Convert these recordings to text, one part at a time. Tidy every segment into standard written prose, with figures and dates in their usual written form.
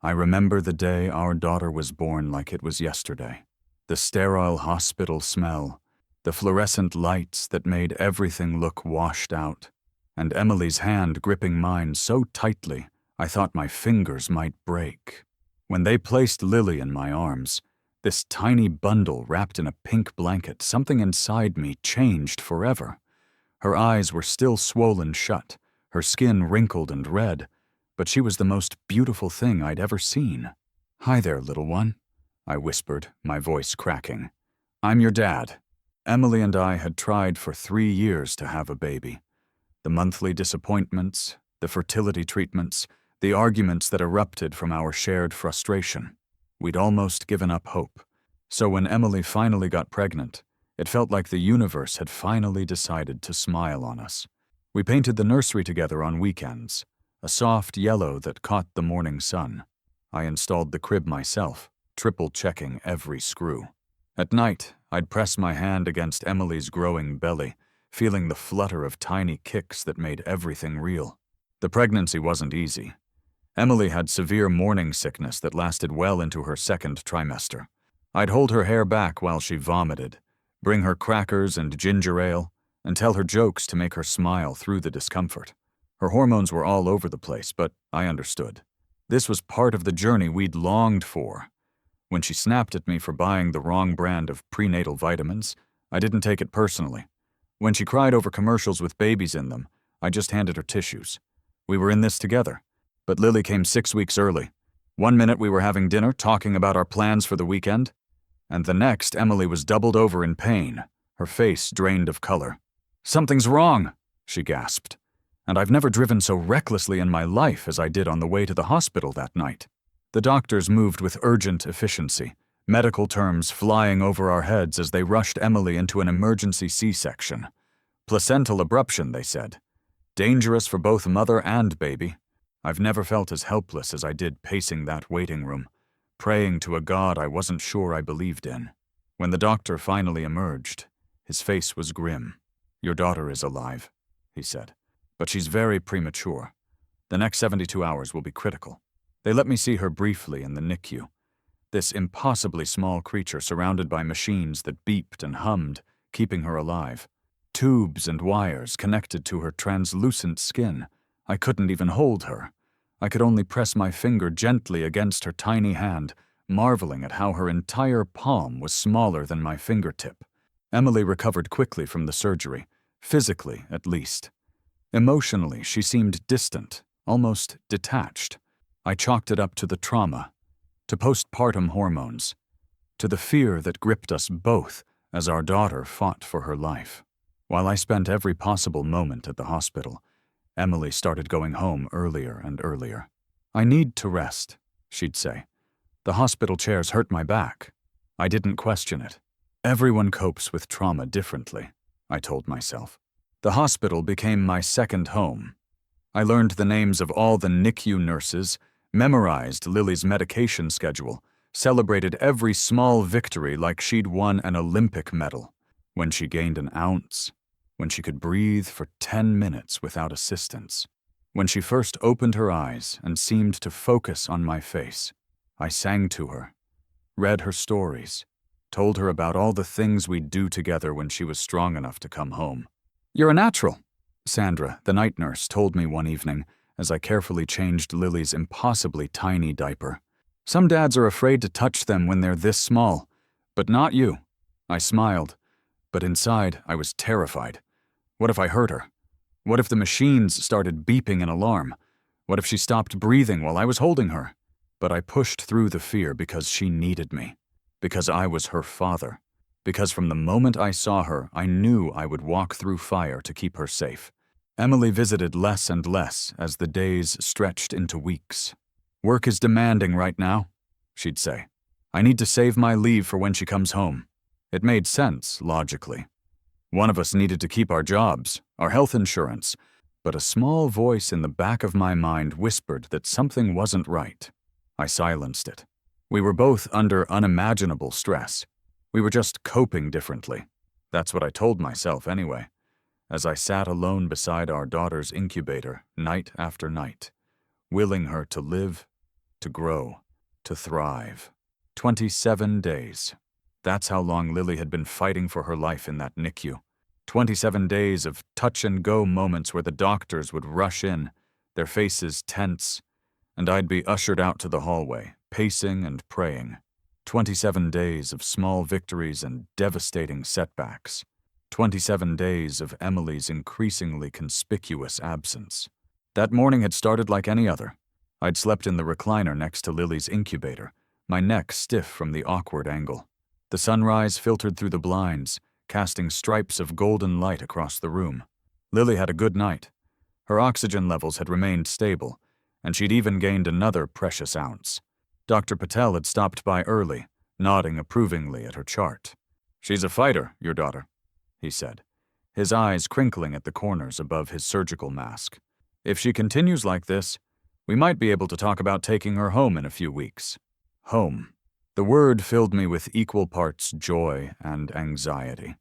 I remember the day our daughter was born like it was yesterday. The sterile hospital smell, the fluorescent lights that made everything look washed out, and Emily's hand gripping mine so tightly I thought my fingers might break. When they placed Lily in my arms, this tiny bundle wrapped in a pink blanket, something inside me changed forever. Her eyes were still swollen shut, her skin wrinkled and red, but she was the most beautiful thing I'd ever seen. "Hi there, little one," I whispered, my voice cracking. "I'm your dad." Emily and I had tried for 3 years to have a baby. The monthly disappointments, the fertility treatments, the arguments that erupted from our shared frustration. We'd almost given up hope. So when Emily finally got pregnant, it felt like the universe had finally decided to smile on us. We painted the nursery together on weekends, a soft yellow that caught the morning sun. I installed the crib myself, triple-checking every screw. At night, I'd press my hand against Emily's growing belly, feeling the flutter of tiny kicks that made everything real. The pregnancy wasn't easy. Emily had severe morning sickness that lasted well into her second trimester. I'd hold her hair back while she vomited, bring her crackers and ginger ale, and tell her jokes to make her smile through the discomfort. Her hormones were all over the place, but I understood. This was part of the journey we'd longed for. When she snapped at me for buying the wrong brand of prenatal vitamins, I didn't take it personally. When she cried over commercials with babies in them, I just handed her tissues. We were in this together. But Lily came 6 weeks early. One minute we were having dinner, talking about our plans for the weekend, and the next Emily was doubled over in pain, her face drained of color. "Something's wrong," she gasped. And I've never driven so recklessly in my life as I did on the way to the hospital that night. The doctors moved with urgent efficiency, medical terms flying over our heads as they rushed Emily into an emergency C-section. Placental abruption, they said. Dangerous for both mother and baby. I've never felt as helpless as I did pacing that waiting room, praying to a God I wasn't sure I believed in. When the doctor finally emerged, his face was grim. "Your daughter is alive," he said. "But she's very premature. The next 72 hours will be critical." They let me see her briefly in the NICU. This impossibly small creature surrounded by machines that beeped and hummed, keeping her alive. Tubes and wires connected to her translucent skin. I couldn't even hold her. I could only press my finger gently against her tiny hand, marveling at how her entire palm was smaller than my fingertip. Emily recovered quickly from the surgery, physically at least. Emotionally, she seemed distant, almost detached. I chalked it up to the trauma, to postpartum hormones, to the fear that gripped us both as our daughter fought for her life. While I spent every possible moment at the hospital, Emily started going home earlier and earlier. "I need to rest," she'd say. "The hospital chairs hurt my back." I didn't question it. Everyone copes with trauma differently, I told myself. The hospital became my second home. I learned the names of all the NICU nurses, memorized Lily's medication schedule, celebrated every small victory like she'd won an Olympic medal. When she gained an ounce, when she could breathe for 10 minutes without assistance, when she first opened her eyes and seemed to focus on my face, I sang to her, read her stories, told her about all the things we'd do together when she was strong enough to come home. "You're a natural," Sandra, the night nurse, told me one evening as I carefully changed Lily's impossibly tiny diaper. "Some dads are afraid to touch them when they're this small, but not you." I smiled, but inside I was terrified. What if I hurt her? What if the machines started beeping an alarm? What if she stopped breathing while I was holding her? But I pushed through the fear because she needed me, because I was her father, because from the moment I saw her, I knew I would walk through fire to keep her safe. Emily visited less and less as the days stretched into weeks. "Work is demanding right now," she'd say. "I need to save my leave for when she comes home." It made sense, logically. One of us needed to keep our jobs, our health insurance, but a small voice in the back of my mind whispered that something wasn't right. I silenced it. We were both under unimaginable stress. We were just coping differently. That's what I told myself anyway, as I sat alone beside our daughter's incubator night after night, willing her to live, to grow, to thrive. 27 days. That's how long Lily had been fighting for her life in that NICU. 27 days of touch-and-go moments where the doctors would rush in, their faces tense, and I'd be ushered out to the hallway, pacing and praying. 27 days of small victories and devastating setbacks. 27 days of Emily's increasingly conspicuous absence. That morning had started like any other. I'd slept in the recliner next to Lily's incubator, my neck stiff from the awkward angle. The sunrise filtered through the blinds, casting stripes of golden light across the room. Lily had a good night. Her oxygen levels had remained stable, and she'd even gained another precious ounce. Dr. Patel had stopped by early, nodding approvingly at her chart. "She's a fighter, your daughter," he said, his eyes crinkling at the corners above his surgical mask. "If she continues like this, we might be able to talk about taking her home in a few weeks." Home. The word filled me with equal parts joy and anxiety.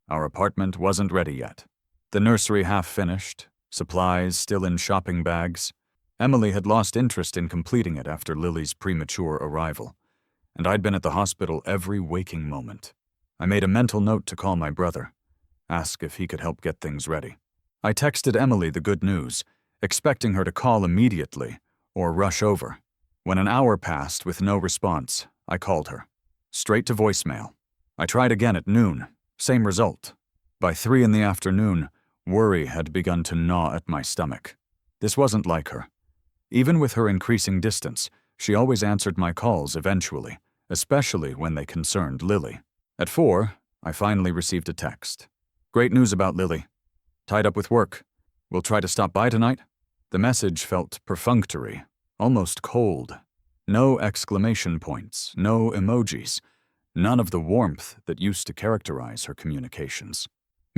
Our apartment wasn't ready yet. The nursery half finished, supplies still in shopping bags. Emily had lost interest in completing it after Lily's premature arrival, and I'd been at the hospital every waking moment. I made a mental note to call my brother, ask if he could help get things ready. I texted Emily the good news, expecting her to call immediately or rush over. When an hour passed with no response, I called her. Straight to voicemail. I tried again at noon, same result. By 3 in the afternoon, worry had begun to gnaw at my stomach. This wasn't like her. Even with her increasing distance, she always answered my calls eventually, especially when they concerned Lily. At 4, I finally received a text. "Great news about Lily. Tied up with work. We'll try to stop by tonight?" The message felt perfunctory, almost cold. No exclamation points, no emojis, none of the warmth that used to characterize her communications.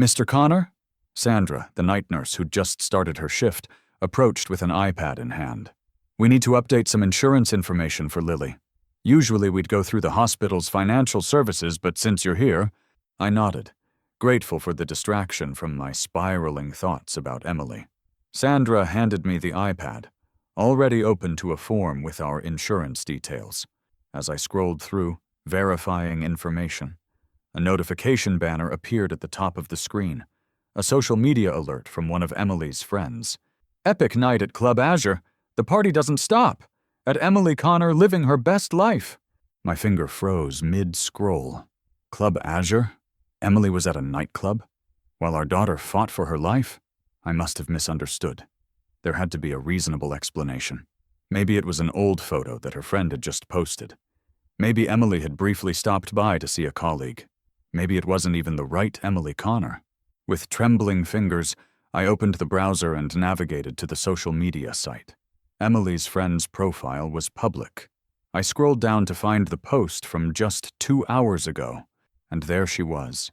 "Mr. Connor?" Sandra, the night nurse who'd just started her shift, approached with an iPad in hand. "We need to update some insurance information for Lily. Usually we'd go through the hospital's financial services, but since you're here..." I nodded, grateful for the distraction from my spiraling thoughts about Emily. Sandra handed me the iPad, already open to a form with our insurance details. As I scrolled through, verifying information, a notification banner appeared at the top of the screen, a social media alert from one of Emily's friends. "Epic night at Club Azure. The party doesn't stop. At Emily Connor living her best life." My finger froze mid-scroll. Club Azure? Emily was at a nightclub? While our daughter fought for her life? I must have misunderstood. There had to be a reasonable explanation. Maybe it was an old photo that her friend had just posted. Maybe Emily had briefly stopped by to see a colleague. Maybe it wasn't even the right Emily Connor. With trembling fingers, I opened the browser and navigated to the social media site. Emily's friend's profile was public. I scrolled down to find the post from just 2 hours ago, and there she was,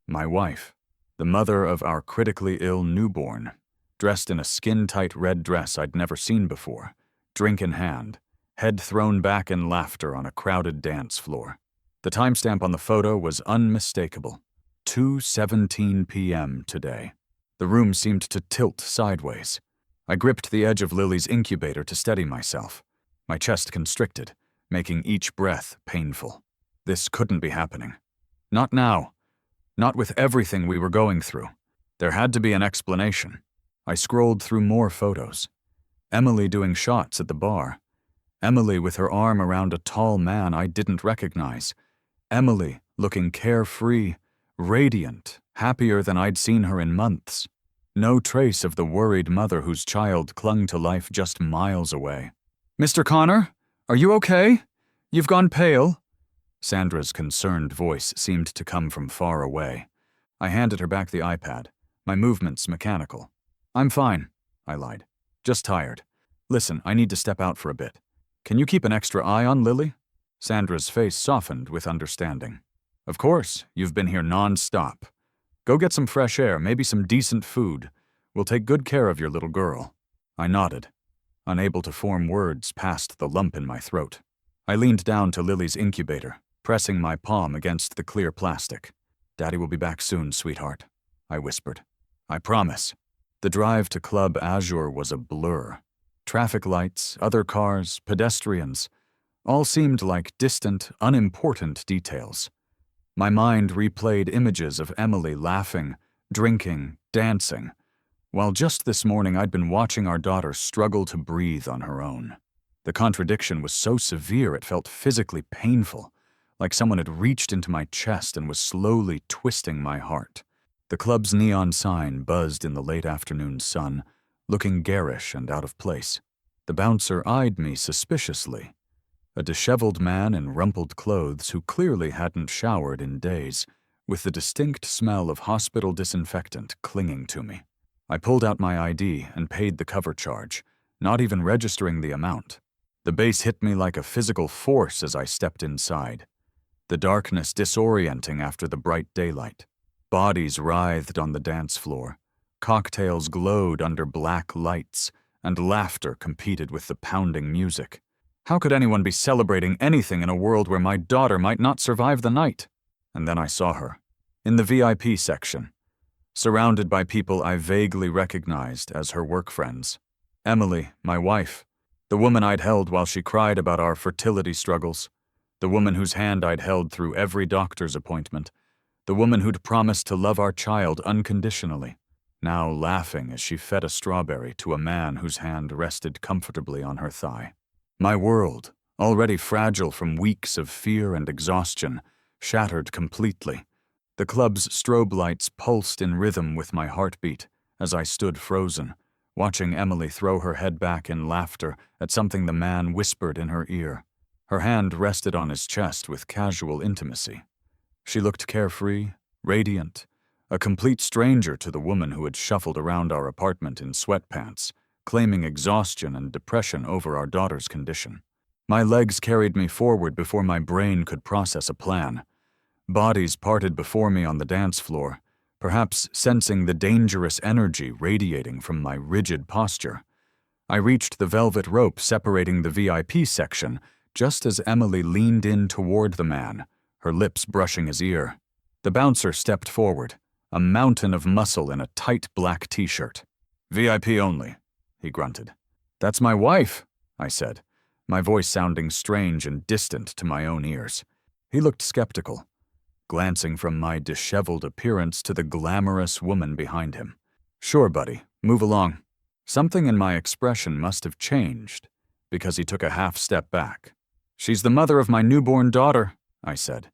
my wife, the mother of our critically ill newborn, dressed in a skin-tight red dress I'd never seen before, drink in hand, head thrown back in laughter on a crowded dance floor. The timestamp on the photo was unmistakable. 2:17 p.m. today. The room seemed to tilt sideways. I gripped the edge of Lily's incubator to steady myself, my chest constricted, making each breath painful. This couldn't be happening. Not now. Not with everything we were going through. There had to be an explanation. I scrolled through more photos. Emily doing shots at the bar. Emily with her arm around a tall man I didn't recognize. Emily looking carefree, radiant, happier than I'd seen her in months. No trace of the worried mother whose child clung to life just miles away. "Mr. Connor, are you okay? You've gone pale." Sandra's concerned voice seemed to come from far away. I handed her back the iPad, my movements mechanical. "I'm fine," I lied. "Just tired. Listen, I need to step out for a bit. Can you keep an extra eye on Lily?" Sandra's face softened with understanding. "Of course, you've been here non-stop. Go get some fresh air, maybe some decent food. We'll take good care of your little girl." I nodded, unable to form words past the lump in my throat. I leaned down to Lily's incubator, pressing my palm against the clear plastic. "Daddy will be back soon, sweetheart," I whispered. "I promise." The drive to Club Azure was a blur. Traffic lights, other cars, pedestrians, all seemed like distant, unimportant details. My mind replayed images of Emily laughing, drinking, dancing, while just this morning I'd been watching our daughter struggle to breathe on her own. The contradiction was so severe it felt physically painful, like someone had reached into my chest and was slowly twisting my heart. The club's neon sign buzzed in the late afternoon sun, looking garish and out of place. The bouncer eyed me suspiciously. A disheveled man in rumpled clothes who clearly hadn't showered in days, with the distinct smell of hospital disinfectant clinging to me. I pulled out my ID and paid the cover charge, not even registering the amount. The bass hit me like a physical force as I stepped inside. The darkness disorienting after the bright daylight. Bodies writhed on the dance floor. Cocktails glowed under black lights, and laughter competed with the pounding music. How could anyone be celebrating anything in a world where my daughter might not survive the night? And then I saw her, in the VIP section, surrounded by people I vaguely recognized as her work friends. Emily, my wife, the woman I'd held while she cried about our fertility struggles, the woman whose hand I'd held through every doctor's appointment, the woman who'd promised to love our child unconditionally, now laughing as she fed a strawberry to a man whose hand rested comfortably on her thigh. My world, already fragile from weeks of fear and exhaustion, shattered completely. The club's strobe lights pulsed in rhythm with my heartbeat as I stood frozen, watching Emily throw her head back in laughter at something the man whispered in her ear. Her hand rested on his chest with casual intimacy. She looked carefree, radiant, a complete stranger to the woman who had shuffled around our apartment in sweatpants, claiming exhaustion and depression over our daughter's condition. My legs carried me forward before my brain could process a plan. Bodies parted before me on the dance floor, perhaps sensing the dangerous energy radiating from my rigid posture. I reached the velvet rope separating the VIP section just as Emily leaned in toward the man, her lips brushing his ear. The bouncer stepped forward, a mountain of muscle in a tight black t-shirt. "VIP only," he grunted. "That's my wife," I said, my voice sounding strange and distant to my own ears. He looked skeptical, glancing from my disheveled appearance to the glamorous woman behind him. "Sure, buddy, move along." Something in my expression must have changed, because he took a half step back. "She's the mother of my newborn daughter," I said,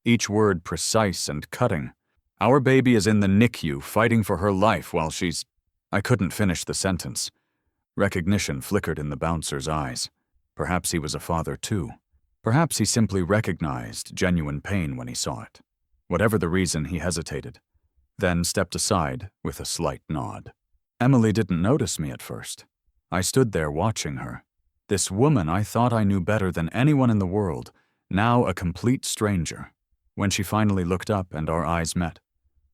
each word precise and cutting. "Our baby is in the NICU fighting for her life while she's—" I couldn't finish the sentence. Recognition flickered in the bouncer's eyes. Perhaps he was a father too. Perhaps he simply recognized genuine pain when he saw it. Whatever the reason, he hesitated, then stepped aside with a slight nod. Emily didn't notice me at first. I stood there watching her. This woman I thought I knew better than anyone in the world, now a complete stranger. When she finally looked up and our eyes met,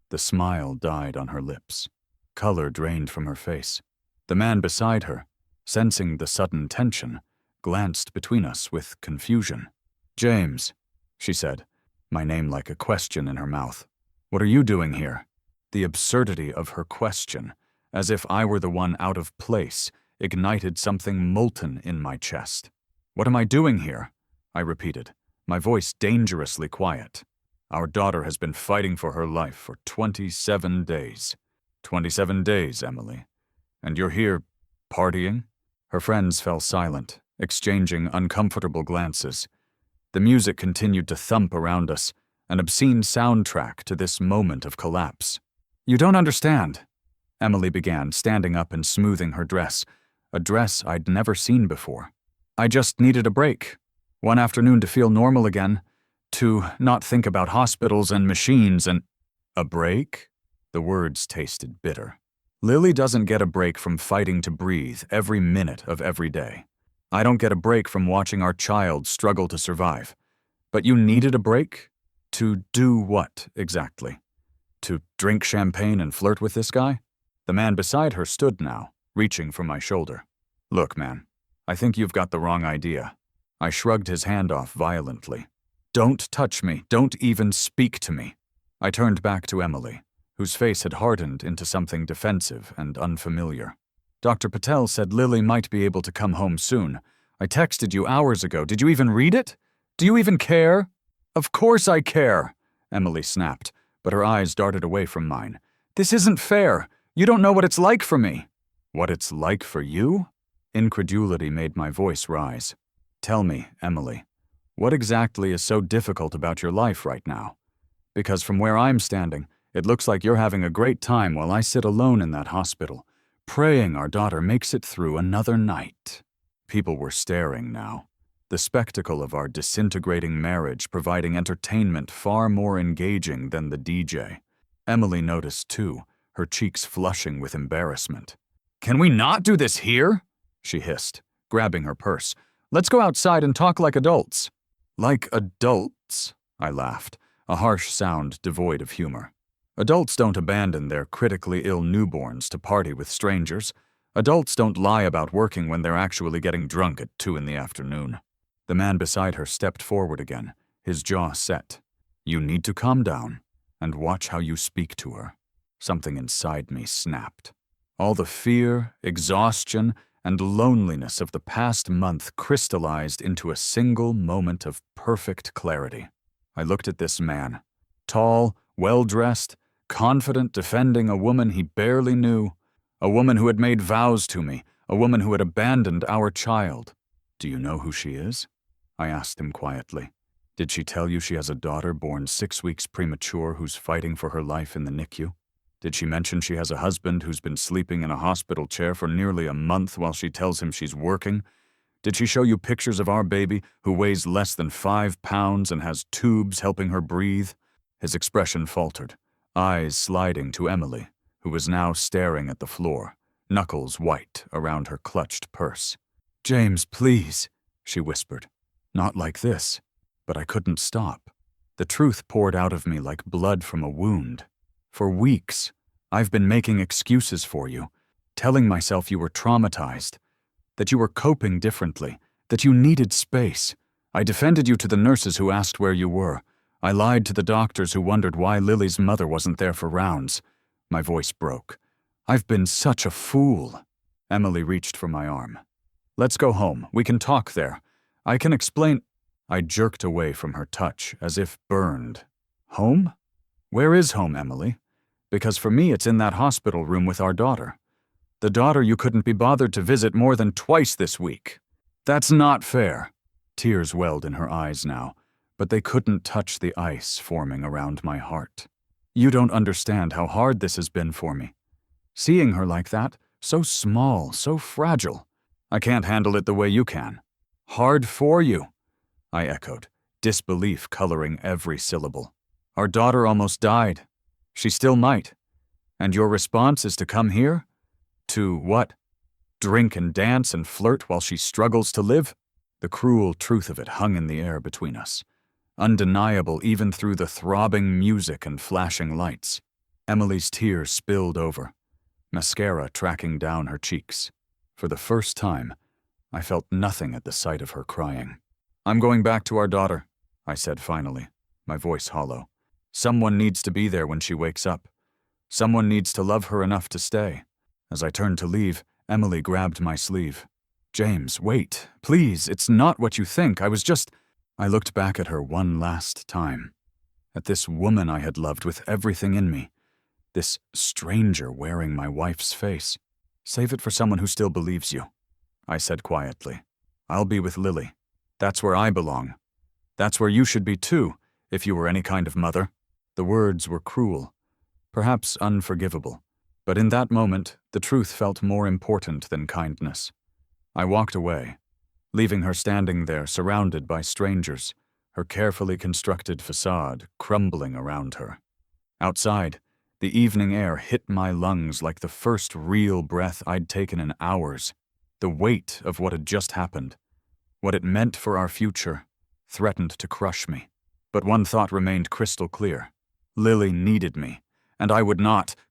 the smile died on her lips. Color drained from her face. The man beside her, sensing the sudden tension, glanced between us with confusion. "James," she said, my name like a question in her mouth. "What are you doing here?" The absurdity of her question, as if I were the one out of place, ignited something molten in my chest. "What am I doing here?" I repeated, my voice dangerously quiet. "Our daughter has been fighting for her life for 27 days. 27 days, Emily. And you're here, partying?" Her friends fell silent, exchanging uncomfortable glances. The music continued to thump around us, an obscene soundtrack to this moment of collapse. "You don't understand," Emily began, standing up and smoothing her dress, a dress I'd never seen before. "I just needed a break. One afternoon to feel normal again, to not think about hospitals and machines and—" "A break?" The words tasted bitter. "Lily doesn't get a break from fighting to breathe every minute of every day. I don't get a break from watching our child struggle to survive. But you needed a break? To do what, exactly? To drink champagne and flirt with this guy?" The man beside her stood now, reaching for my shoulder. "Look, man, I think you've got the wrong idea." I shrugged his hand off violently. "Don't touch me. Don't even speak to me." I turned back to Emily, whose face had hardened into something defensive and unfamiliar. Dr. Patel said Lily might be able to come home soon. I texted you hours ago. Did you even read it? Do you even care?" "Of course I care," Emily snapped, but her eyes darted away from mine. "This isn't fair. You don't know what it's like for me." "What it's like for you?" Incredulity made my voice rise. "Tell me, Emily, what exactly is so difficult about your life right now? Because from where I'm standing, it looks like you're having a great time while I sit alone in that hospital, praying our daughter makes it through another night." People were staring now. The spectacle of our disintegrating marriage providing entertainment far more engaging than the DJ. Emily noticed too, her cheeks flushing with embarrassment. "Can we not do this here?" she hissed, grabbing her purse. "Let's go outside and talk like adults." "Like adults?" I laughed, a harsh sound devoid of humor. Adults don't abandon their critically ill newborns to party with strangers. Adults don't lie about working when they're actually getting drunk at 2 in the afternoon. The man beside her stepped forward again, his jaw set. "You need to calm down and watch how you speak to her." Something inside me snapped. All the fear, exhaustion, and loneliness of the past month crystallized into a single moment of perfect clarity. I looked at this man, tall, well-dressed, confident, defending a woman he barely knew, a woman who had made vows to me, a woman who had abandoned our child. "Do you know who she is?" I asked him quietly. "Did she tell you she has a daughter born 6 weeks premature who's fighting for her life in the NICU? Did she mention she has a husband who's been sleeping in a hospital chair for nearly a month while she tells him she's working? Did she show you pictures of our baby who weighs less than 5 pounds and has tubes helping her breathe?" His expression faltered, eyes sliding to Emily, who was now staring at the floor, knuckles white around her clutched purse. "James, please," she whispered. "Not like this." But I couldn't stop. The truth poured out of me like blood from a wound. For weeks, I've been making excuses for you, telling myself you were traumatized, that you were coping differently, that you needed space. I defended you to the nurses who asked where you were. I lied to the doctors who wondered why Lily's mother wasn't there for rounds. My voice broke. I've been such a fool. Emily reached for my arm. "Let's go home. We can talk there. I can explain." I jerked away from her touch, as if burned. "Home? Where is home, Emily? Because for me it's in that hospital room with our daughter. The daughter you couldn't be bothered to visit more than twice this week." "That's not fair." Tears welled in her eyes now, but they couldn't touch the ice forming around my heart. "You don't understand how hard this has been for me. Seeing her like that, so small, so fragile. I can't handle it the way you can." "Hard for you," I echoed, disbelief coloring every syllable. "Our daughter almost died. She still might. And your response is to come here? To what? Drink and dance and flirt while she struggles to live?" The cruel truth of it hung in the air between us, undeniable even through the throbbing music and flashing lights. Emily's tears spilled over, mascara tracking down her cheeks. For the first time, I felt nothing at the sight of her crying. "I'm going back to our daughter," I said finally, my voice hollow. "Someone needs to be there when she wakes up. Someone needs to love her enough to stay." As I turned to leave, Emily grabbed my sleeve. "James, wait. Please, it's not what you think. I looked back at her one last time. At this woman I had loved with everything in me. This stranger wearing my wife's face. "Save it for someone who still believes you," I said quietly. "I'll be with Lily. That's where I belong. That's where you should be too, if you were any kind of mother." The words were cruel, perhaps unforgivable, but in that moment, the truth felt more important than kindness. I walked away, leaving her standing there surrounded by strangers, her carefully constructed facade crumbling around her. Outside, the evening air hit my lungs like the first real breath I'd taken in hours. The weight of what had just happened, what it meant for our future, threatened to crush me. But one thought remained crystal clear. Lily needed me, and I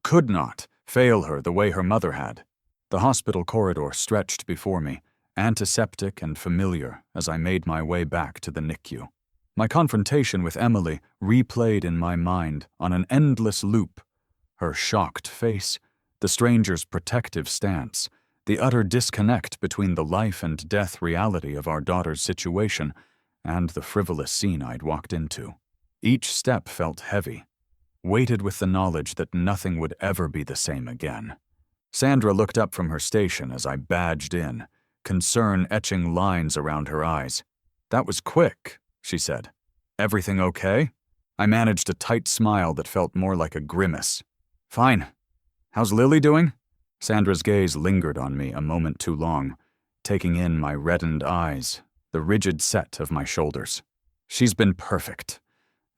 could not, fail her the way her mother had. The hospital corridor stretched before me, antiseptic and familiar as I made my way back to the NICU. My confrontation with Emily replayed in my mind on an endless loop. Her shocked face, the stranger's protective stance, the utter disconnect between the life and death reality of our daughter's situation and the frivolous scene I'd walked into. Each step felt heavy, weighted with the knowledge that nothing would ever be the same again. Sandra looked up from her station as I badged in, concern etching lines around her eyes. "That was quick," she said. "Everything okay?" I managed a tight smile that felt more like a grimace. "Fine. How's Lily doing?" Sandra's gaze lingered on me a moment too long, taking in my reddened eyes, the rigid set of my shoulders. "She's been perfect.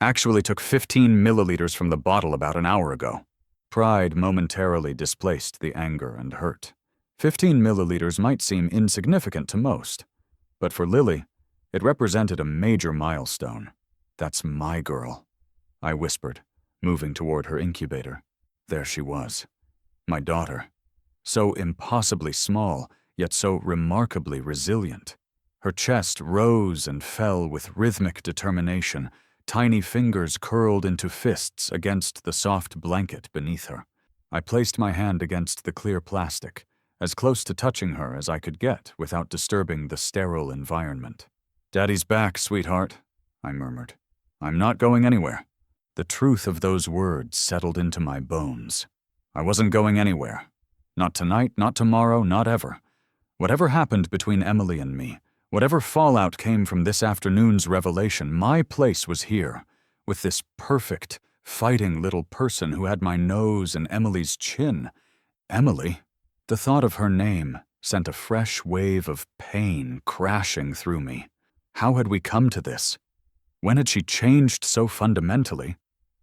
Actually took 15 milliliters from the bottle about an hour ago." Pride momentarily displaced the anger and hurt. 15 milliliters might seem insignificant to most, but for Lily, it represented a major milestone. "That's my girl," I whispered, moving toward her incubator. There she was, my daughter. So impossibly small, yet so remarkably resilient. Her chest rose and fell with rhythmic determination, tiny fingers curled into fists against the soft blanket beneath her. I placed my hand against the clear plastic, as close to touching her as I could get without disturbing the sterile environment. "Daddy's back, sweetheart," I murmured. "I'm not going anywhere." The truth of those words settled into my bones. I wasn't going anywhere. Not tonight, not tomorrow, not ever. Whatever happened between Emily and me, whatever fallout came from this afternoon's revelation, my place was here, with this perfect, fighting little person who had my nose and Emily's chin. Emily? The thought of her name sent a fresh wave of pain crashing through me. How had we come to this? When had she changed so fundamentally?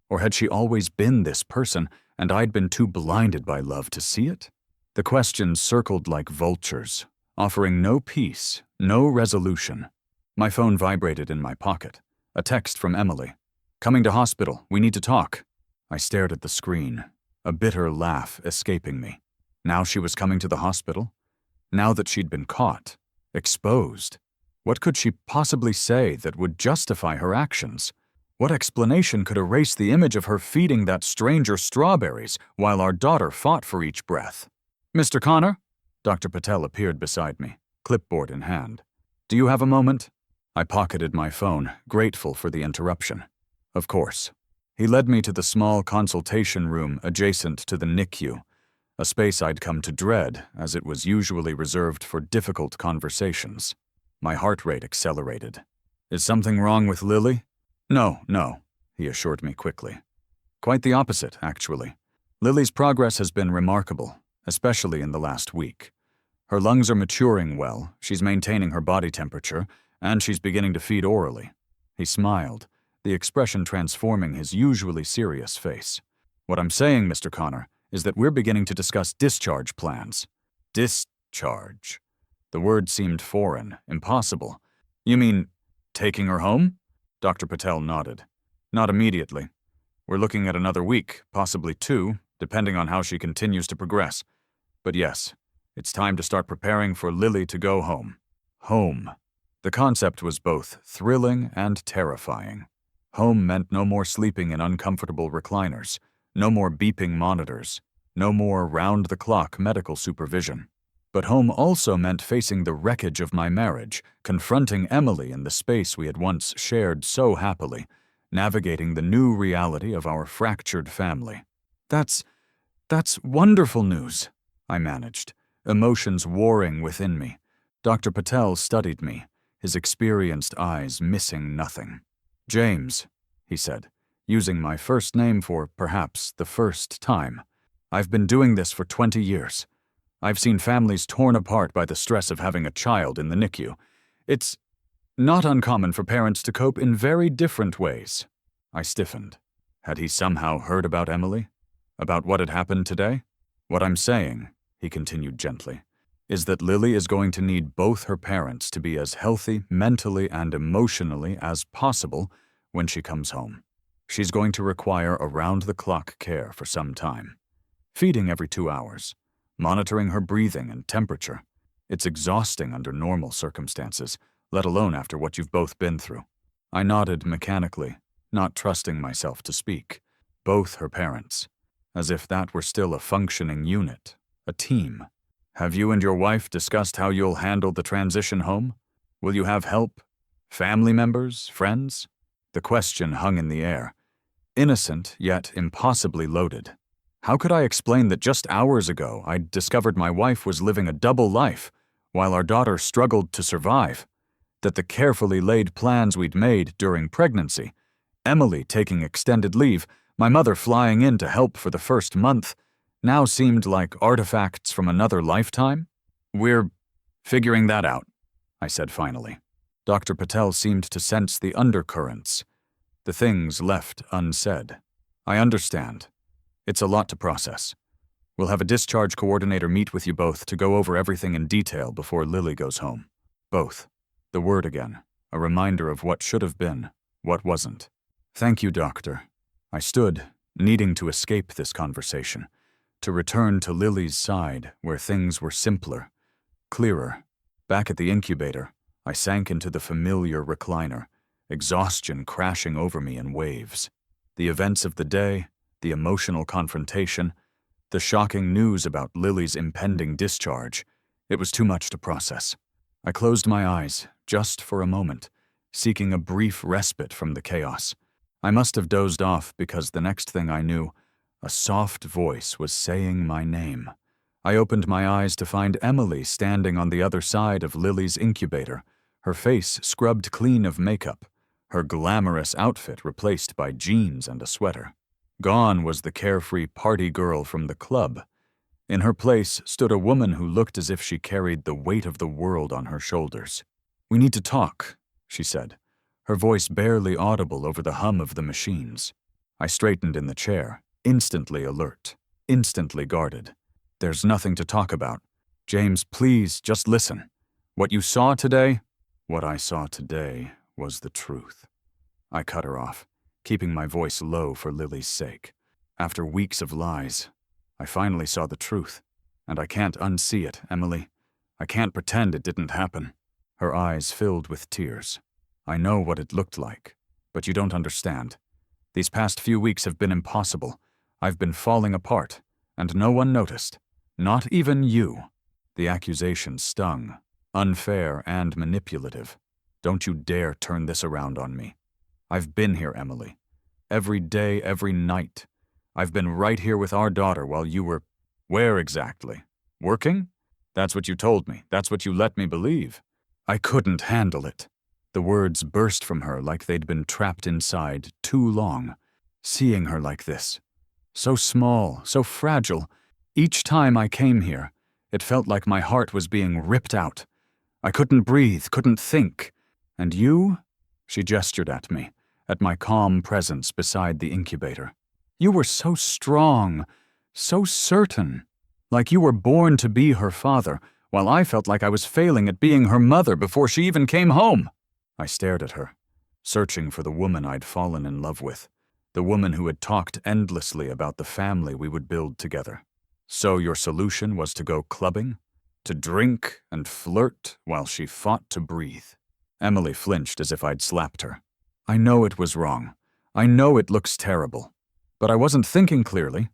Or had she always been this person, and I'd been too blinded by love to see it? The questions circled like vultures, offering no peace, no resolution. My phone vibrated in my pocket. A text from Emily. "Coming to hospital. We need to talk." I stared at the screen, a bitter laugh escaping me. Now she was coming to the hospital? Now that she'd been caught, exposed? What could she possibly say that would justify her actions? What explanation could erase the image of her feeding that stranger strawberries while our daughter fought for each breath? "Mr. Connor?" Dr. Patel appeared beside me, clipboard in hand. "Do you have a moment?" I pocketed my phone, grateful for the interruption. Of course. He led me to the small consultation room adjacent to the NICU, a space I'd come to dread as it was usually reserved for difficult conversations. My heart rate accelerated. "Is something wrong with Lily?" No, he assured me quickly. "Quite the opposite, actually. Lily's progress has been remarkable, especially in the last week. Her lungs are maturing well, she's maintaining her body temperature, and she's beginning to feed orally." He smiled, the expression transforming his usually serious face. "What I'm saying, Mr. Connor, is that we're beginning to discuss discharge plans." Discharge? The word seemed foreign, impossible. "You mean, taking her home?" Dr. Patel nodded. "Not immediately. We're looking at another week, possibly 2, depending on how she continues to progress. But yes, it's time to start preparing for Lily to go home." Home. The concept was both thrilling and terrifying. Home meant no more sleeping in uncomfortable recliners, no more beeping monitors, no more round-the-clock medical supervision. But home also meant facing the wreckage of my marriage, confronting Emily in the space we had once shared so happily, navigating the new reality of our fractured family. That's wonderful news," I managed, emotions warring within me. Dr. Patel studied me, his experienced eyes missing nothing. "James," he said, using my first name for, perhaps, the first time. "I've been doing this for 20 years. I've seen families torn apart by the stress of having a child in the NICU. It's not uncommon for parents to cope in very different ways." I stiffened. Had he somehow heard about Emily? About what had happened today? "What I'm saying," he continued gently, "is that Lily is going to need both her parents to be as healthy mentally and emotionally as possible when she comes home. She's going to require around-the-clock care for some time. Feeding every 2 hours. Monitoring her breathing and temperature. It's exhausting under normal circumstances, let alone after what you've both been through." I nodded mechanically, not trusting myself to speak. Both her parents. As if that were still a functioning unit, a team. Have you and your wife discussed how you'll handle the transition home? Will you have help? Family members? Friends? The question hung in the air. Innocent, yet impossibly loaded. How could I explain that just hours ago I'd discovered my wife was living a double life, while our daughter struggled to survive? That the carefully laid plans we'd made during pregnancy, Emily taking extended leave, my mother flying in to help for the first month, now seemed like artifacts from another lifetime? We're figuring that out, I said finally. Dr. Patel seemed to sense the undercurrents, the things left unsaid. I understand. It's a lot to process. We'll have a discharge coordinator meet with you both to go over everything in detail before Lily goes home. Both. The word again, a reminder of what should have been, what wasn't. Thank you, doctor. I stood, needing to escape this conversation, to return to Lily's side where things were simpler, clearer. Back at the incubator, I sank into the familiar recliner, exhaustion crashing over me in waves. The events of the day, the emotional confrontation, the shocking news about Lily's impending discharge, it was too much to process. I closed my eyes, just for a moment, seeking a brief respite from the chaos. I must have dozed off because the next thing I knew, a soft voice was saying my name. I opened my eyes to find Emily standing on the other side of Lily's incubator, her face scrubbed clean of makeup, her glamorous outfit replaced by jeans and a sweater. Gone was the carefree party girl from the club. In her place stood a woman who looked as if she carried the weight of the world on her shoulders. "We need to talk," she said, her voice barely audible over the hum of the machines. I straightened in the chair, instantly alert, instantly guarded. "There's nothing to talk about. James, please, just listen. What you saw today?" "What I saw today was the truth." I cut her off, keeping my voice low for Lily's sake. After weeks of lies, I finally saw the truth, and I can't unsee it, Emily. I can't pretend it didn't happen. Her eyes filled with tears. "I know what it looked like, but you don't understand. These past few weeks have been impossible. I've been falling apart, and no one noticed. Not even you." The accusation stung, unfair and manipulative. "Don't you dare turn this around on me. I've been here, Emily. Every day, every night. I've been right here with our daughter while you were—" "Where exactly? Working? That's what you told me. That's what you let me believe." I couldn't handle it. The words burst from her like they'd been trapped inside too long. Seeing her like this, so small, so fragile, each time I came here, it felt like my heart was being ripped out. I couldn't breathe, couldn't think. And you? She gestured at me, at my calm presence beside the incubator. You were so strong, so certain, like you were born to be her father, while I felt like I was failing at being her mother before she even came home. I stared at her, searching for the woman I'd fallen in love with, the woman who had talked endlessly about the family we would build together. So your solution was to go clubbing? To drink and flirt while she fought to breathe? Emily flinched as if I'd slapped her. I know it was wrong. I know it looks terrible. But I wasn't thinking clearly.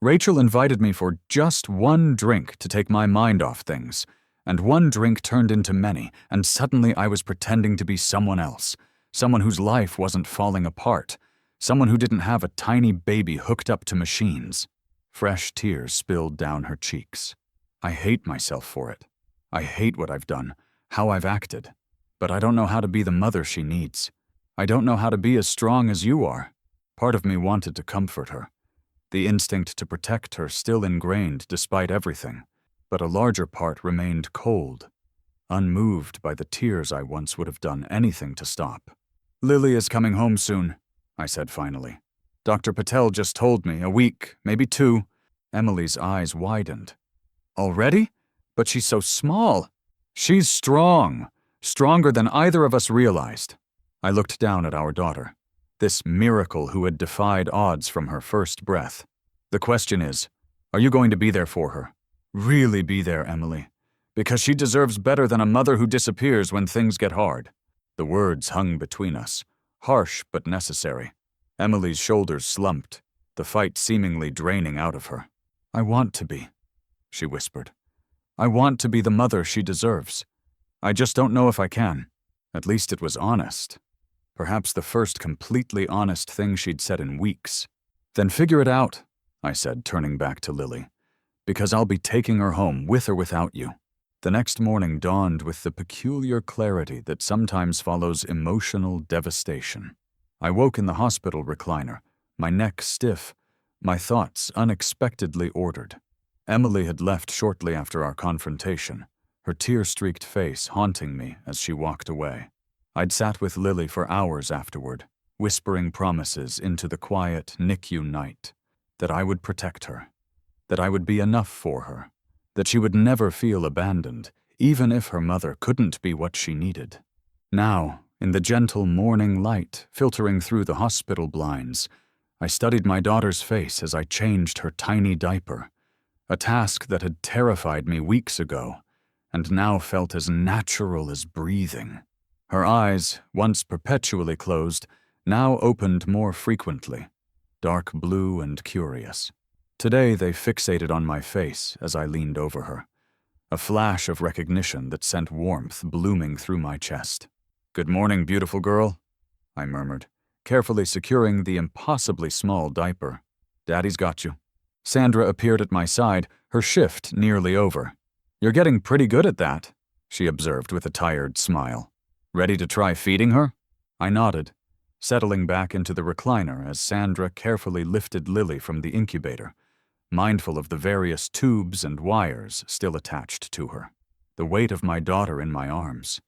Rachel invited me for just one drink to take my mind off things, and one drink turned into many, and suddenly I was pretending to be someone else, someone whose life wasn't falling apart, someone who didn't have a tiny baby hooked up to machines. Fresh tears spilled down her cheeks. I hate myself for it. I hate what I've done, how I've acted. But I don't know how to be the mother she needs. I don't know how to be as strong as you are. Part of me wanted to comfort her. The instinct to protect her still ingrained despite everything. But a larger part remained cold, unmoved by the tears I once would have done anything to stop. Lily is coming home soon, I said finally. Dr. Patel just told me, a week, maybe 2. Emily's eyes widened. Already? But she's so small. She's strong, stronger than either of us realized. I looked down at our daughter, this miracle who had defied odds from her first breath. The question is, are you going to be there for her? Really be there, Emily, because she deserves better than a mother who disappears when things get hard. The words hung between us, harsh but necessary. Emily's shoulders slumped, the fight seemingly draining out of her. I want to be, she whispered. I want to be the mother she deserves. I just don't know if I can. At least it was honest. Perhaps the first completely honest thing she'd said in weeks. Then figure it out, I said, turning back to Lily, because I'll be taking her home, with or without you. The next morning dawned with the peculiar clarity that sometimes follows emotional devastation. I woke in the hospital recliner, my neck stiff, my thoughts unexpectedly ordered. Emily had left shortly after our confrontation, her tear-streaked face haunting me as she walked away. I'd sat with Lily for hours afterward, whispering promises into the quiet NICU night, that I would protect her, that I would be enough for her, that she would never feel abandoned, even if her mother couldn't be what she needed. Now, in the gentle morning light filtering through the hospital blinds, I studied my daughter's face as I changed her tiny diaper, a task that had terrified me weeks ago, and now felt as natural as breathing. Her eyes, once perpetually closed, now opened more frequently, dark blue and curious. Today they fixated on my face as I leaned over her, a flash of recognition that sent warmth blooming through my chest. "Good morning, beautiful girl," I murmured, carefully securing the impossibly small diaper. "Daddy's got you." Sandra appeared at my side, her shift nearly over. "You're getting pretty good at that," she observed with a tired smile. "Ready to try feeding her?" I nodded, settling back into the recliner as Sandra carefully lifted Lily from the incubator, mindful of the various tubes and wires still attached to her. The weight of my daughter in my arms,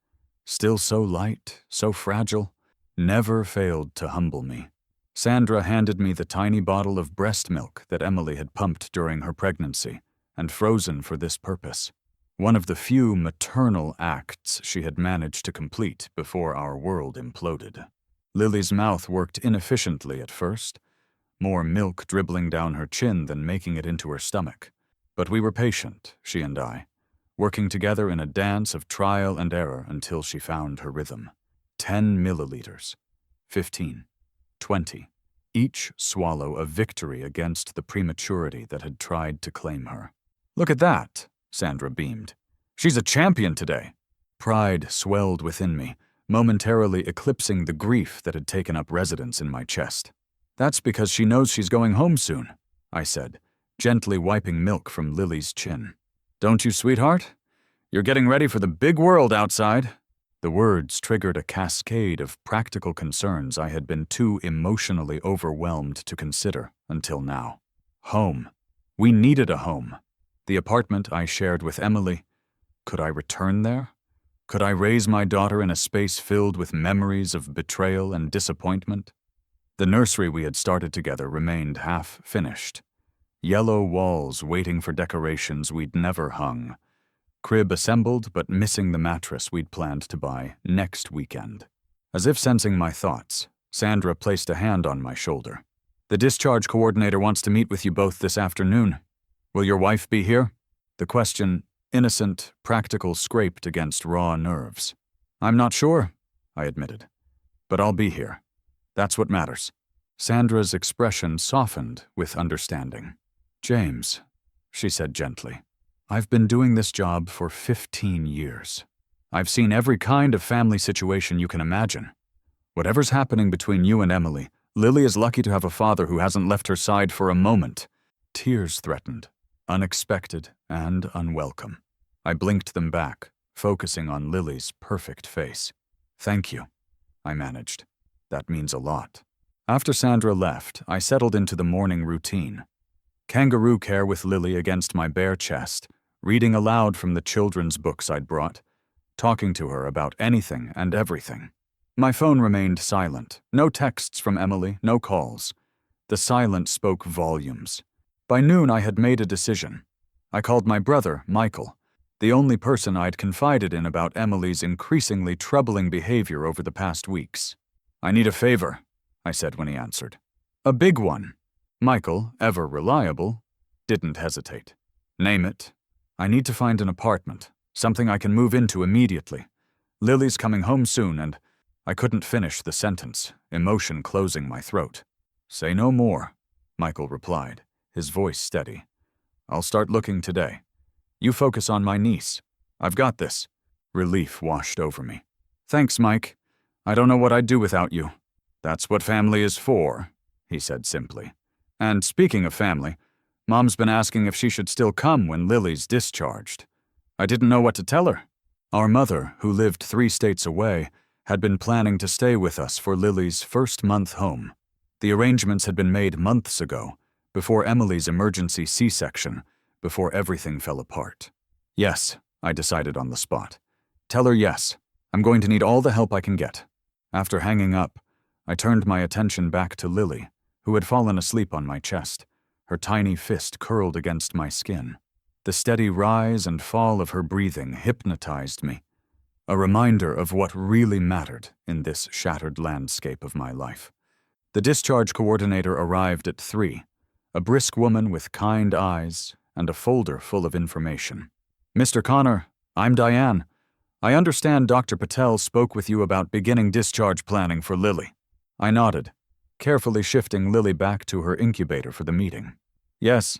still so light, so fragile, never failed to humble me. Sandra handed me the tiny bottle of breast milk that Emily had pumped during her pregnancy and frozen for this purpose, one of the few maternal acts she had managed to complete before our world imploded. Lily's mouth worked inefficiently at first, more milk dribbling down her chin than making it into her stomach. But we were patient, she and I, working together in a dance of trial and error until she found her rhythm. 10 milliliters, 15, 20, each swallow a victory against the prematurity that had tried to claim her. "Look at that," Sandra beamed. "She's a champion today." Pride swelled within me, momentarily eclipsing the grief that had taken up residence in my chest. "That's because she knows she's going home soon," I said, gently wiping milk from Lily's chin. "Don't you, sweetheart? You're getting ready for the big world outside." The words triggered a cascade of practical concerns I had been too emotionally overwhelmed to consider until now. Home. We needed a home. The apartment I shared with Emily. Could I return there? Could I raise my daughter in a space filled with memories of betrayal and disappointment? The nursery we had started together remained half-finished. Yellow walls waiting for decorations we'd never hung. Crib assembled but missing the mattress we'd planned to buy next weekend. As if sensing my thoughts, Sandra placed a hand on my shoulder. "The discharge coordinator wants to meet with you both this afternoon. Will your wife be here?" The question, innocent, practical, scraped against raw nerves. "I'm not sure," I admitted. "But I'll be here. That's what matters." Sandra's expression softened with understanding. "James," she said gently, "I've been doing this job for 15 years. I've seen every kind of family situation you can imagine. Whatever's happening between you and Emily, Lily is lucky to have a father who hasn't left her side for a moment." Tears threatened, unexpected and unwelcome. I blinked them back, focusing on Lily's perfect face. "Thank you," I managed. "That means a lot." After Sandra left, I settled into the morning routine. Kangaroo care with Lily against my bare chest, reading aloud from the children's books I'd brought, talking to her about anything and everything. My phone remained silent. No texts from Emily, no calls. The silence spoke volumes. By noon, I had made a decision. I called my brother, Michael, the only person I'd confided in about Emily's increasingly troubling behavior over the past weeks. "I need a favor," I said when he answered. "A big one." Michael, ever reliable, didn't hesitate. "Name it." "I need to find an apartment, something I can move into immediately. Lily's coming home soon and—" I couldn't finish the sentence, emotion closing my throat. "Say no more," Michael replied, his voice steady. "I'll start looking today. You focus on my niece. I've got this. Relief washed over me. Thanks, Mike. I don't know what I'd do without you. That's what family is for, he said simply. And speaking of family, Mom's been asking if she should still come when Lily's discharged. I didn't know what to tell her. Our mother, who lived 3 states away, had been planning to stay with us for Lily's first month home. The arrangements had been made months ago, before Emily's emergency C-section, before everything fell apart. Yes, I decided on the spot. Tell her yes. I'm going to need all the help I can get. After hanging up, I turned my attention back to Lily, who had fallen asleep on my chest, her tiny fist curled against my skin. The steady rise and fall of her breathing hypnotized me, a reminder of what really mattered in this shattered landscape of my life. The discharge coordinator arrived at 3, a brisk woman with kind eyes and a folder full of information. Mr. Connor, I'm Diane. I understand Dr. Patel spoke with you about beginning discharge planning for Lily. I nodded, carefully shifting Lily back to her incubator for the meeting. Yes,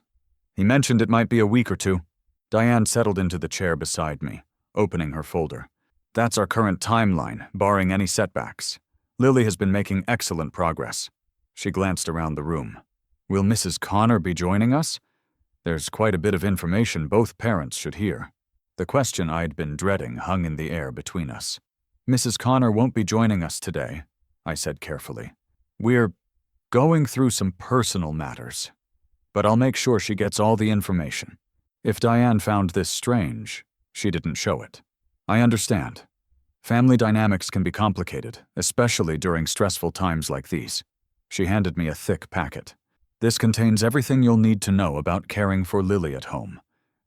he mentioned it might be a week or 2. Diane settled into the chair beside me, opening her folder. That's our current timeline, barring any setbacks. Lily has been making excellent progress. She glanced around the room. Will Mrs. Connor be joining us? There's quite a bit of information both parents should hear. The question I'd been dreading hung in the air between us. Mrs. Connor won't be joining us today, I said carefully. We're going through some personal matters, but I'll make sure she gets all the information. If Diane found this strange, she didn't show it. I understand. Family dynamics can be complicated, especially during stressful times like these. She handed me a thick packet. This contains everything you'll need to know about caring for Lily at home.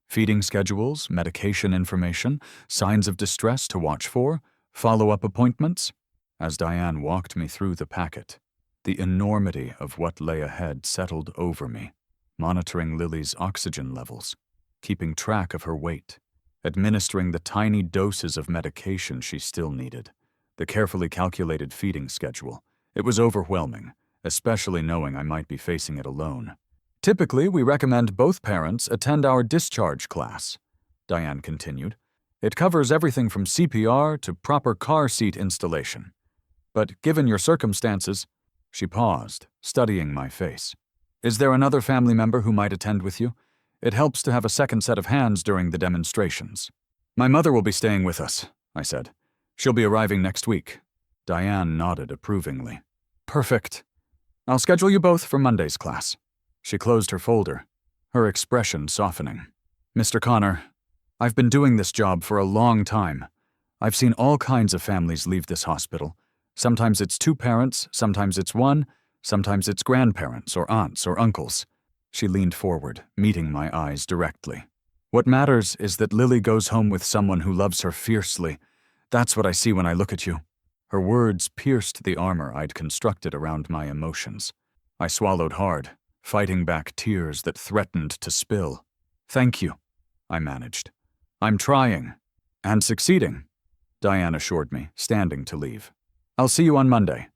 Feeding schedules, medication information, signs of distress to watch for, follow-up appointments. As Diane walked me through the packet, the enormity of what lay ahead settled over me, monitoring Lily's oxygen levels, keeping track of her weight, administering the tiny doses of medication she still needed, the carefully calculated feeding schedule. It was overwhelming, especially knowing I might be facing it alone. Typically, we recommend both parents attend our discharge class, Diane continued. It covers everything from CPR to proper car seat installation. But given your circumstances, she paused, studying my face. Is there another family member who might attend with you? It helps to have a second set of hands during the demonstrations. My mother will be staying with us, I said. She'll be arriving next week. Diane nodded approvingly. Perfect. I'll schedule you both for Monday's class. She closed her folder, her expression softening. Mr. Connor, I've been doing this job for a long time. I've seen all kinds of families leave this hospital. Sometimes it's 2 parents, sometimes it's 1, sometimes it's grandparents or aunts or uncles. She leaned forward, meeting my eyes directly. What matters is that Lily goes home with someone who loves her fiercely. That's what I see when I look at you. Her words pierced the armor I'd constructed around my emotions. I swallowed hard, fighting back tears that threatened to spill. Thank you, I managed. I'm trying. And succeeding, Diane assured me, standing to leave. I'll see you on Monday.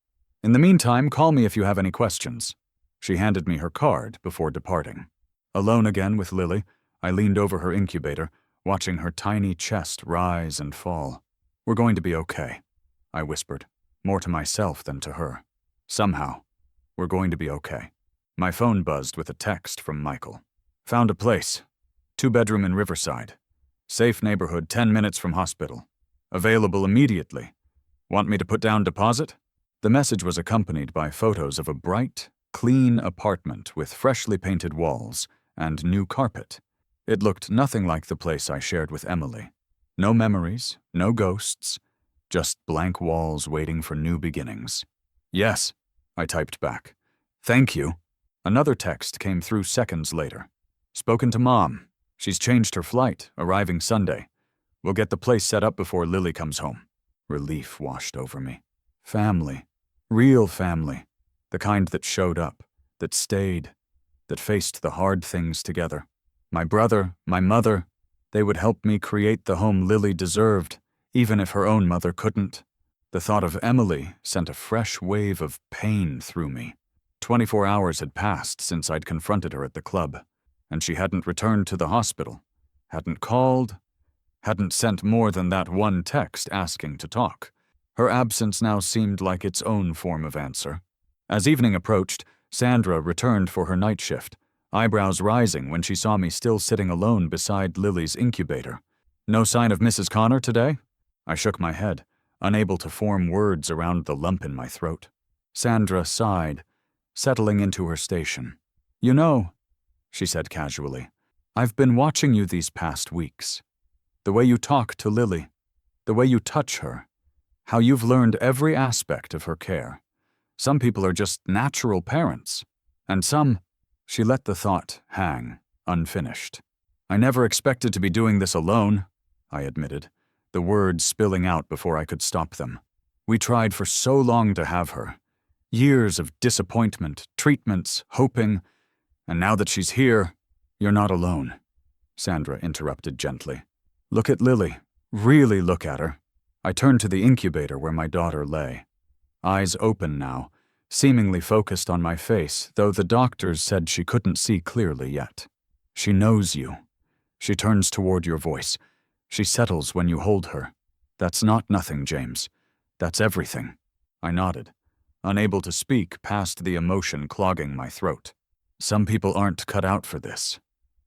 In the meantime, call me if you have any questions. She handed me her card before departing. Alone again with Lily, I leaned over her incubator, watching her tiny chest rise and fall. We're going to be okay, I whispered, more to myself than to her. Somehow, we're going to be okay. My phone buzzed with a text from Michael. Found a place. 2-bedroom in Riverside. Safe neighborhood 10 minutes from hospital. Available immediately. Want me to put down deposit? The message was accompanied by photos of a bright, clean apartment with freshly painted walls and new carpet. It looked nothing like the place I shared with Emily. No memories, no ghosts, just blank walls waiting for new beginnings. Yes, I typed back. Thank you. Another text came through seconds later. Spoken to Mom. She's changed her flight, arriving Sunday. We'll get the place set up before Lily comes home. Relief washed over me. Family. Real family. The kind that showed up, that stayed, that faced the hard things together. My brother, my mother, they would help me create the home Lily deserved, even if her own mother couldn't. The thought of Emily sent a fresh wave of pain through me. 24 hours had passed since I'd confronted her at the club, and she hadn't returned to the hospital, Hadn't called, hadn't sent more than that one text asking to talk. Her absence now seemed like its own form of answer. As evening approached, Sandra returned for her night shift, eyebrows rising when she saw me still sitting alone beside Lily's incubator. "No sign of Mrs. Connor today?" I shook my head, unable to form words around the lump in my throat. Sandra sighed, settling into her station. "You know," she said casually, "I've been watching you these past weeks. The way you talk to Lily, the way you touch her, how you've learned every aspect of her care. Some people are just natural parents, and some—" She let the thought hang, unfinished. "I never expected to be doing this alone," I admitted, the words spilling out before I could stop them. "We tried for so long to have her. Years of disappointment, treatments, hoping, and now that she's here—" "You're not alone," Sandra interrupted gently. "Look at Lily. Really look at her." I turned to the incubator where my daughter lay. Eyes open now, seemingly focused on my face, though the doctors said she couldn't see clearly yet. "She knows you. She turns toward your voice. She settles when you hold her. That's not nothing, James. That's everything." I nodded, unable to speak past the emotion clogging my throat. "Some people aren't cut out for this,"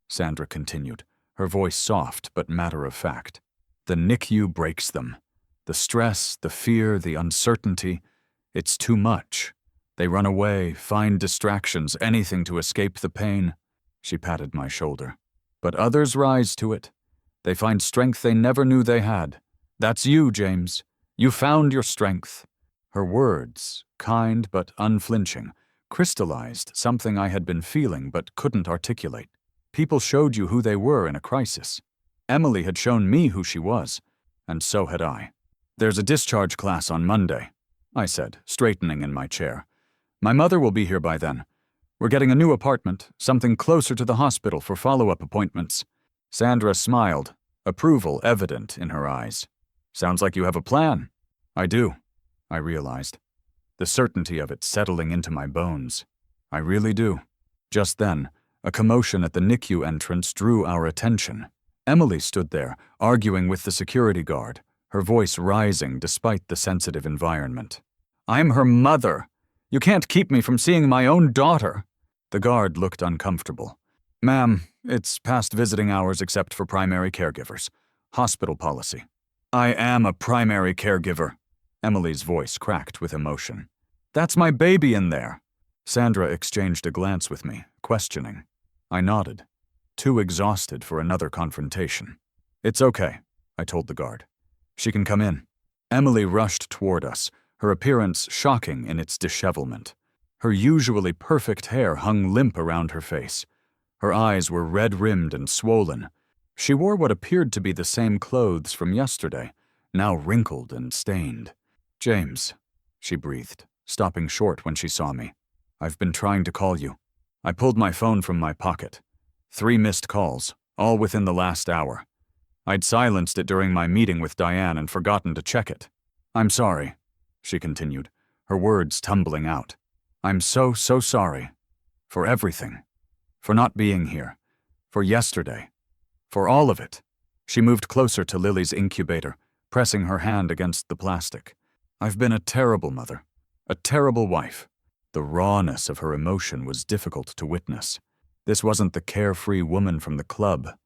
Sandra continued, her voice soft but matter-of-fact. "The NICU breaks them. The stress, the fear, the uncertainty, it's too much. They run away, find distractions, anything to escape the pain." She patted my shoulder. "But others rise to it. They find strength they never knew they had. That's you, James. You found your strength." Her words, kind but unflinching, crystallized something I had been feeling but couldn't articulate. People showed you who they were in a crisis. Emily had shown me who she was, and so had I. "There's a discharge class on Monday," I said, straightening in my chair. "My mother will be here by then. We're getting a new apartment, something closer to the hospital for follow-up appointments." Sandra smiled, approval evident in her eyes. "Sounds like you have a plan." "I do," I realized, the certainty of it settling into my bones. "I really do." Just then, a commotion at the NICU entrance drew our attention. Emily stood there, arguing with the security guard, her voice rising despite the sensitive environment. "I'm her mother. You can't keep me from seeing my own daughter." The guard looked uncomfortable. "Ma'am, it's past visiting hours except for primary caregivers. Hospital policy." "I am a primary caregiver." Emily's voice cracked with emotion. "That's my baby in there." Sandra exchanged a glance with me, questioning. I nodded, too exhausted for another confrontation. "It's okay," I told the guard. "She can come in." Emily rushed toward us, her appearance shocking in its dishevelment. Her usually perfect hair hung limp around her face. Her eyes were red-rimmed and swollen. She wore what appeared to be the same clothes from yesterday, now wrinkled and stained. "James," she breathed, stopping short when she saw me. "I've been trying to call you." I pulled my phone from my pocket. 3 missed calls, all within the last hour. I'd silenced it during my meeting with Diane and forgotten to check it. "I'm sorry," she continued, her words tumbling out. "I'm so sorry. For everything. For not being here. For yesterday. For all of it." She moved closer to Lily's incubator, pressing her hand against the plastic. "I've been a terrible mother. A terrible wife." The rawness of her emotion was difficult to witness. This wasn't the carefree woman from the club,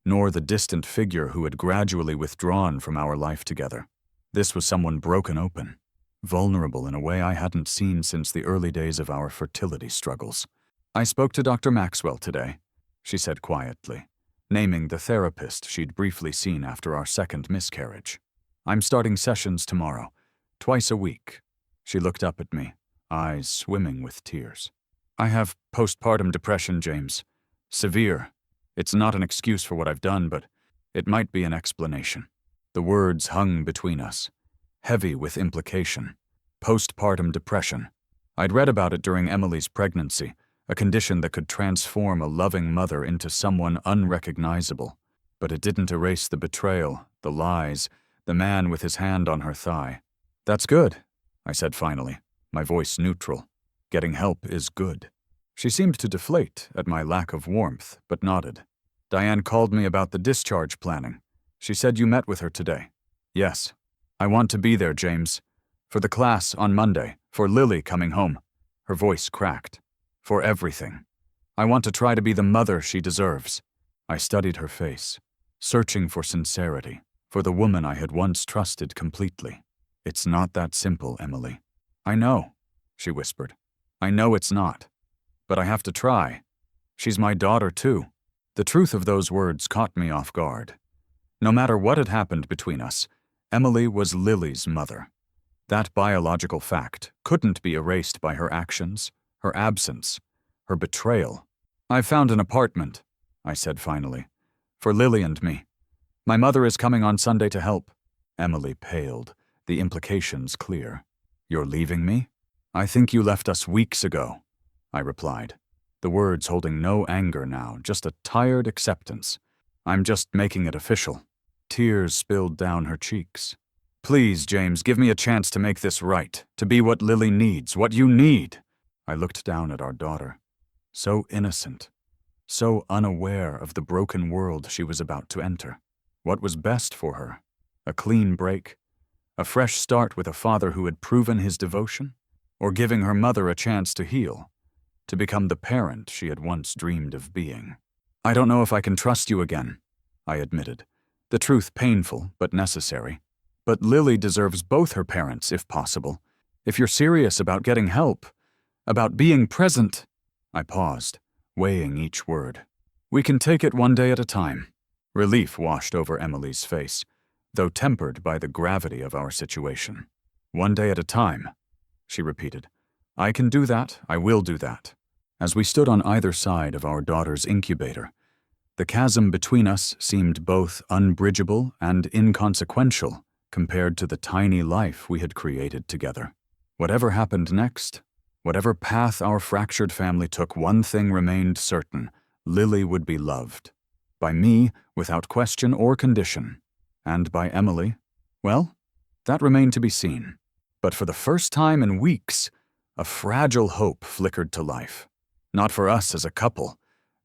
nor the distant figure who had gradually withdrawn from our life together. This was someone broken open, vulnerable in a way I hadn't seen since the early days of our fertility struggles. "I spoke to Dr. Maxwell today," she said quietly, naming the therapist she'd briefly seen after our second miscarriage. "I'm starting sessions tomorrow, twice a week." She looked up at me, eyes swimming with tears. "I have postpartum depression, James. Severe. It's not an excuse for what I've done, but it might be an explanation." The words hung between us, heavy with implication. Postpartum depression. I'd read about it during Emily's pregnancy, a condition that could transform a loving mother into someone unrecognizable. But it didn't erase the betrayal, the lies, the man with his hand on her thigh. "That's good," I said finally, my voice neutral. "Getting help is good." She seemed to deflate at my lack of warmth, but nodded. Diane called me about the discharge planning. She said you met with her today. Yes. I want to be there, James. For the class on Monday, for Lily coming home. Her voice cracked. For everything. I want to try to be the mother she deserves. I studied her face, searching for sincerity, for the woman I had once trusted completely. It's not that simple, Emily. I know, she whispered. I know it's not. But I have to try. She's my daughter, too. The truth of those words caught me off guard. No matter what had happened between us, Emily was Lily's mother. That biological fact couldn't be erased by her actions, her absence, her betrayal. I've found an apartment, I said finally, for Lily and me. My mother is coming on Sunday to help. Emily paled, the implications clear. You're leaving me? I think you left us weeks ago, I replied, the words holding no anger now, just a tired acceptance. I'm just making it official. Tears spilled down her cheeks. Please, James, give me a chance to make this right, to be what Lily needs, what you need. I looked down at our daughter, so innocent, so unaware of the broken world she was about to enter. What was best for her? A clean break? A fresh start with a father who had proven his devotion? Or giving her mother a chance to heal, to become the parent she had once dreamed of being? I don't know if I can trust you again, I admitted, the truth painful but necessary. But Lily deserves both her parents, if possible. If you're serious about getting help, about being present. I paused, weighing each word. We can take it one day at a time. Relief washed over Emily's face, though tempered by the gravity of our situation. One day at a time, she repeated. I can do that, I will do that. As we stood on either side of our daughter's incubator, the chasm between us seemed both unbridgeable and inconsequential compared to the tiny life we had created together. Whatever happened next, whatever path our fractured family took, one thing remained certain: Lily would be loved. By me, without question or condition. And by Emily, well, that remained to be seen. But for the first time in weeks, a fragile hope flickered to life. Not for us as a couple.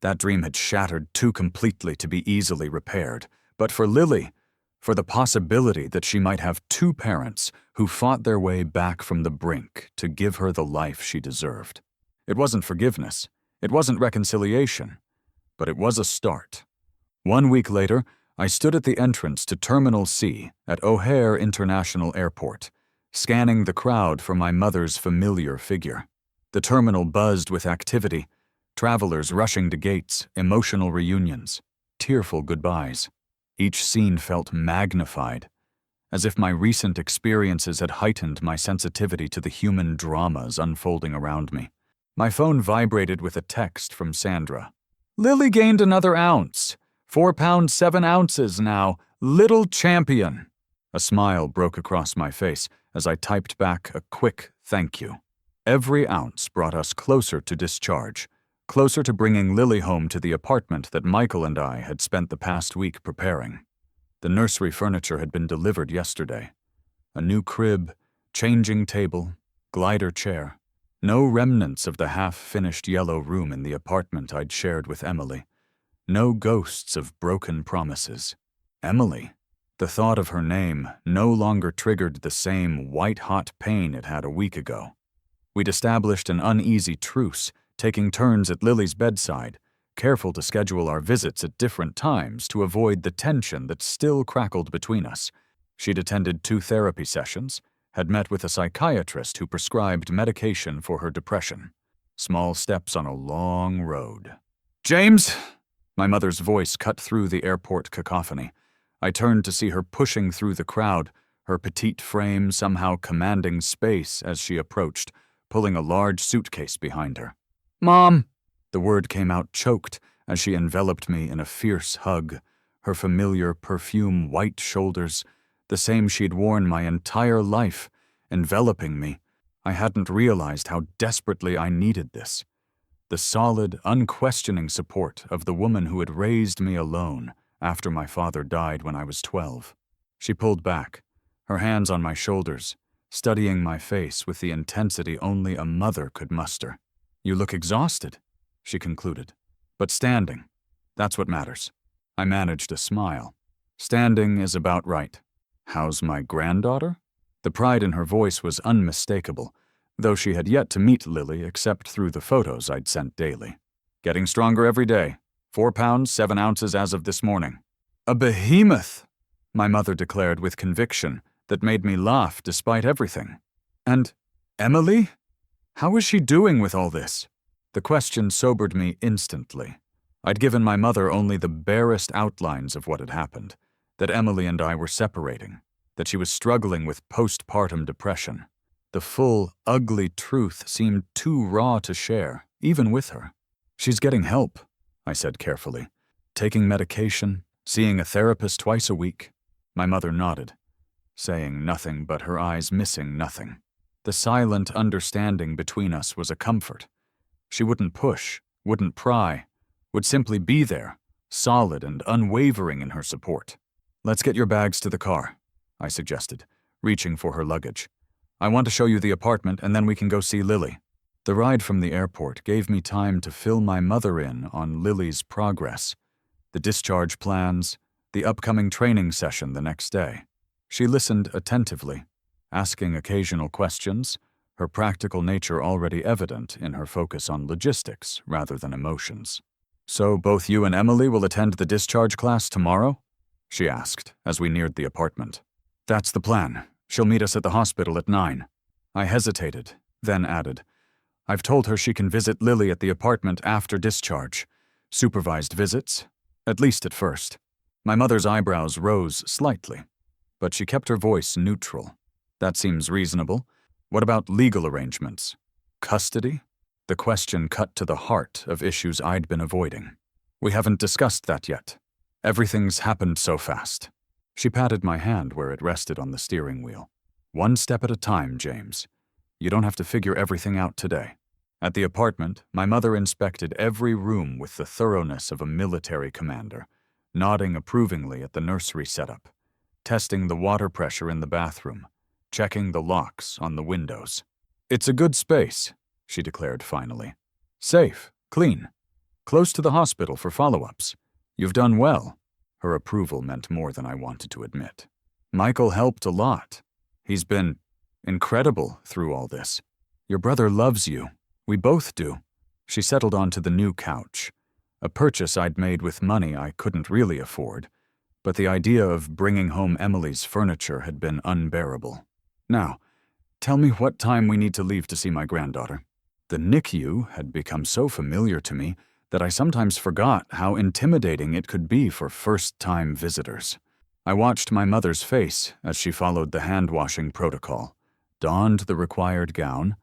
That dream had shattered too completely to be easily repaired. But for Lily, for the possibility that she might have two parents who fought their way back from the brink to give her the life she deserved. It wasn't forgiveness. It wasn't reconciliation. But it was a start. 1 week later, I stood at the entrance to Terminal C at O'Hare International Airport, scanning the crowd for my mother's familiar figure. The terminal buzzed with activity, travelers rushing to gates, emotional reunions, tearful goodbyes. Each scene felt magnified, as if my recent experiences had heightened my sensitivity to the human dramas unfolding around me. My phone vibrated with a text from Sandra. Lily gained another ounce. 4 pounds 7 ounces now. Little champion. A smile broke across my face as I typed back a quick thank you. Every ounce brought us closer to discharge, closer to bringing Lily home to the apartment that Michael and I had spent the past week preparing. The nursery furniture had been delivered yesterday. A new crib, changing table, glider chair. No remnants of the half-finished yellow room in the apartment I'd shared with Emily. No ghosts of broken promises. Emily. The thought of her name no longer triggered the same white-hot pain it had a week ago. We'd established an uneasy truce, taking turns at Lily's bedside, careful to schedule our visits at different times to avoid the tension that still crackled between us. She'd attended 2 therapy sessions, had met with a psychiatrist who prescribed medication for her depression. Small steps on a long road. James! My mother's voice cut through the airport cacophony. I turned to see her pushing through the crowd, her petite frame somehow commanding space as she approached, pulling a large suitcase behind her. Mom! The word came out choked as she enveloped me in a fierce hug, her familiar perfume white shoulders, the same she'd worn my entire life, enveloping me. I hadn't realized how desperately I needed this. The solid, unquestioning support of the woman who had raised me alone after my father died when I was 12. She pulled back, her hands on my shoulders, studying my face with the intensity only a mother could muster. You look exhausted, she concluded, but standing. That's what matters. I managed a smile. Standing is about right. How's my granddaughter? The pride in her voice was unmistakable, though she had yet to meet Lily except through the photos I'd sent daily. Getting stronger every day. 4 pounds, 7 ounces as of this morning. A behemoth, my mother declared with conviction that made me laugh despite everything. And Emily? How is she doing with all this? The question sobered me instantly. I'd given my mother only the barest outlines of what had happened, that Emily and I were separating, that she was struggling with postpartum depression. The full, ugly truth seemed too raw to share, even with her. She's getting help, I said carefully. Taking medication, seeing a therapist twice a week. My mother nodded, saying nothing but her eyes missing nothing. The silent understanding between us was a comfort. She wouldn't push, wouldn't pry, would simply be there, solid and unwavering in her support. Let's get your bags to the car, I suggested, reaching for her luggage. I want to show you the apartment and then we can go see Lily. The ride from the airport gave me time to fill my mother in on Lily's progress, the discharge plans, the upcoming training session the next day. She listened attentively, asking occasional questions, her practical nature already evident in her focus on logistics rather than emotions. So both you and Emily will attend the discharge class tomorrow? She asked as we neared the apartment. That's the plan. She'll meet us at the hospital at 9. I hesitated, then added, I've told her she can visit Lily at the apartment after discharge. Supervised visits, at least at first. My mother's eyebrows rose slightly, but she kept her voice neutral. That seems reasonable. What about legal arrangements? Custody? The question cut to the heart of issues I'd been avoiding. We haven't discussed that yet. Everything's happened so fast. She patted my hand where it rested on the steering wheel. One step at a time, James. You don't have to figure everything out today. At the apartment, my mother inspected every room with the thoroughness of a military commander, nodding approvingly at the nursery setup, testing the water pressure in the bathroom, checking the locks on the windows. It's a good space, she declared finally. Safe, clean, close to the hospital for follow-ups. You've done well. Her approval meant more than I wanted to admit. Michael helped a lot. He's been incredible through all this. Your brother loves you. We both do. She settled onto the new couch, a purchase I'd made with money I couldn't really afford, but the idea of bringing home Emily's furniture had been unbearable. Now, tell me what time we need to leave to see my granddaughter. The NICU had become so familiar to me that I sometimes forgot how intimidating it could be for first-time visitors. I watched my mother's face as she followed the hand-washing protocol, donned the required gown,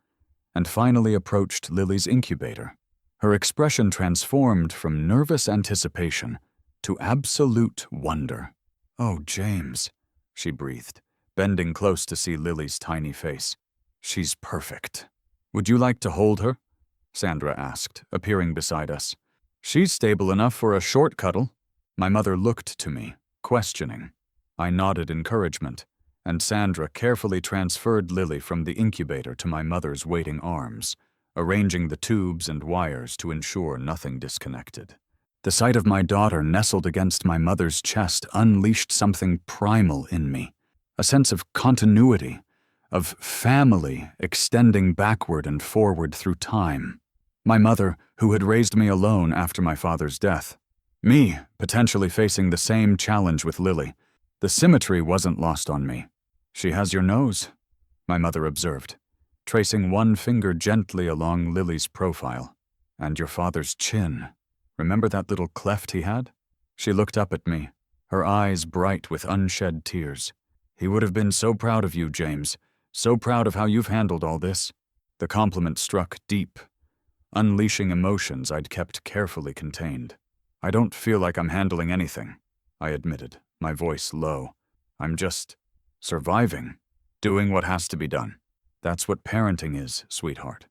and finally approached Lily's incubator. Her expression transformed from nervous anticipation to absolute wonder. Oh, James, she breathed, bending close to see Lily's tiny face. She's perfect. Would you like to hold her? Sandra asked, appearing beside us. She's stable enough for a short cuddle. My mother looked to me, questioning. I nodded encouragement, and Sandra carefully transferred Lily from the incubator to my mother's waiting arms, arranging the tubes and wires to ensure nothing disconnected. The sight of my daughter nestled against my mother's chest unleashed something primal in me, a sense of continuity, of family extending backward and forward through time. My mother, who had raised me alone after my father's death. Me, potentially facing the same challenge with Lily. The symmetry wasn't lost on me. She has your nose, my mother observed, tracing one finger gently along Lily's profile. And your father's chin. Remember that little cleft he had? She looked up at me, her eyes bright with unshed tears. He would have been so proud of you, James, so proud of how you've handled all this. The compliment struck deep, unleashing emotions I'd kept carefully contained. I don't feel like I'm handling anything, I admitted, my voice low. I'm just surviving, doing what has to be done. That's what parenting is, sweetheart,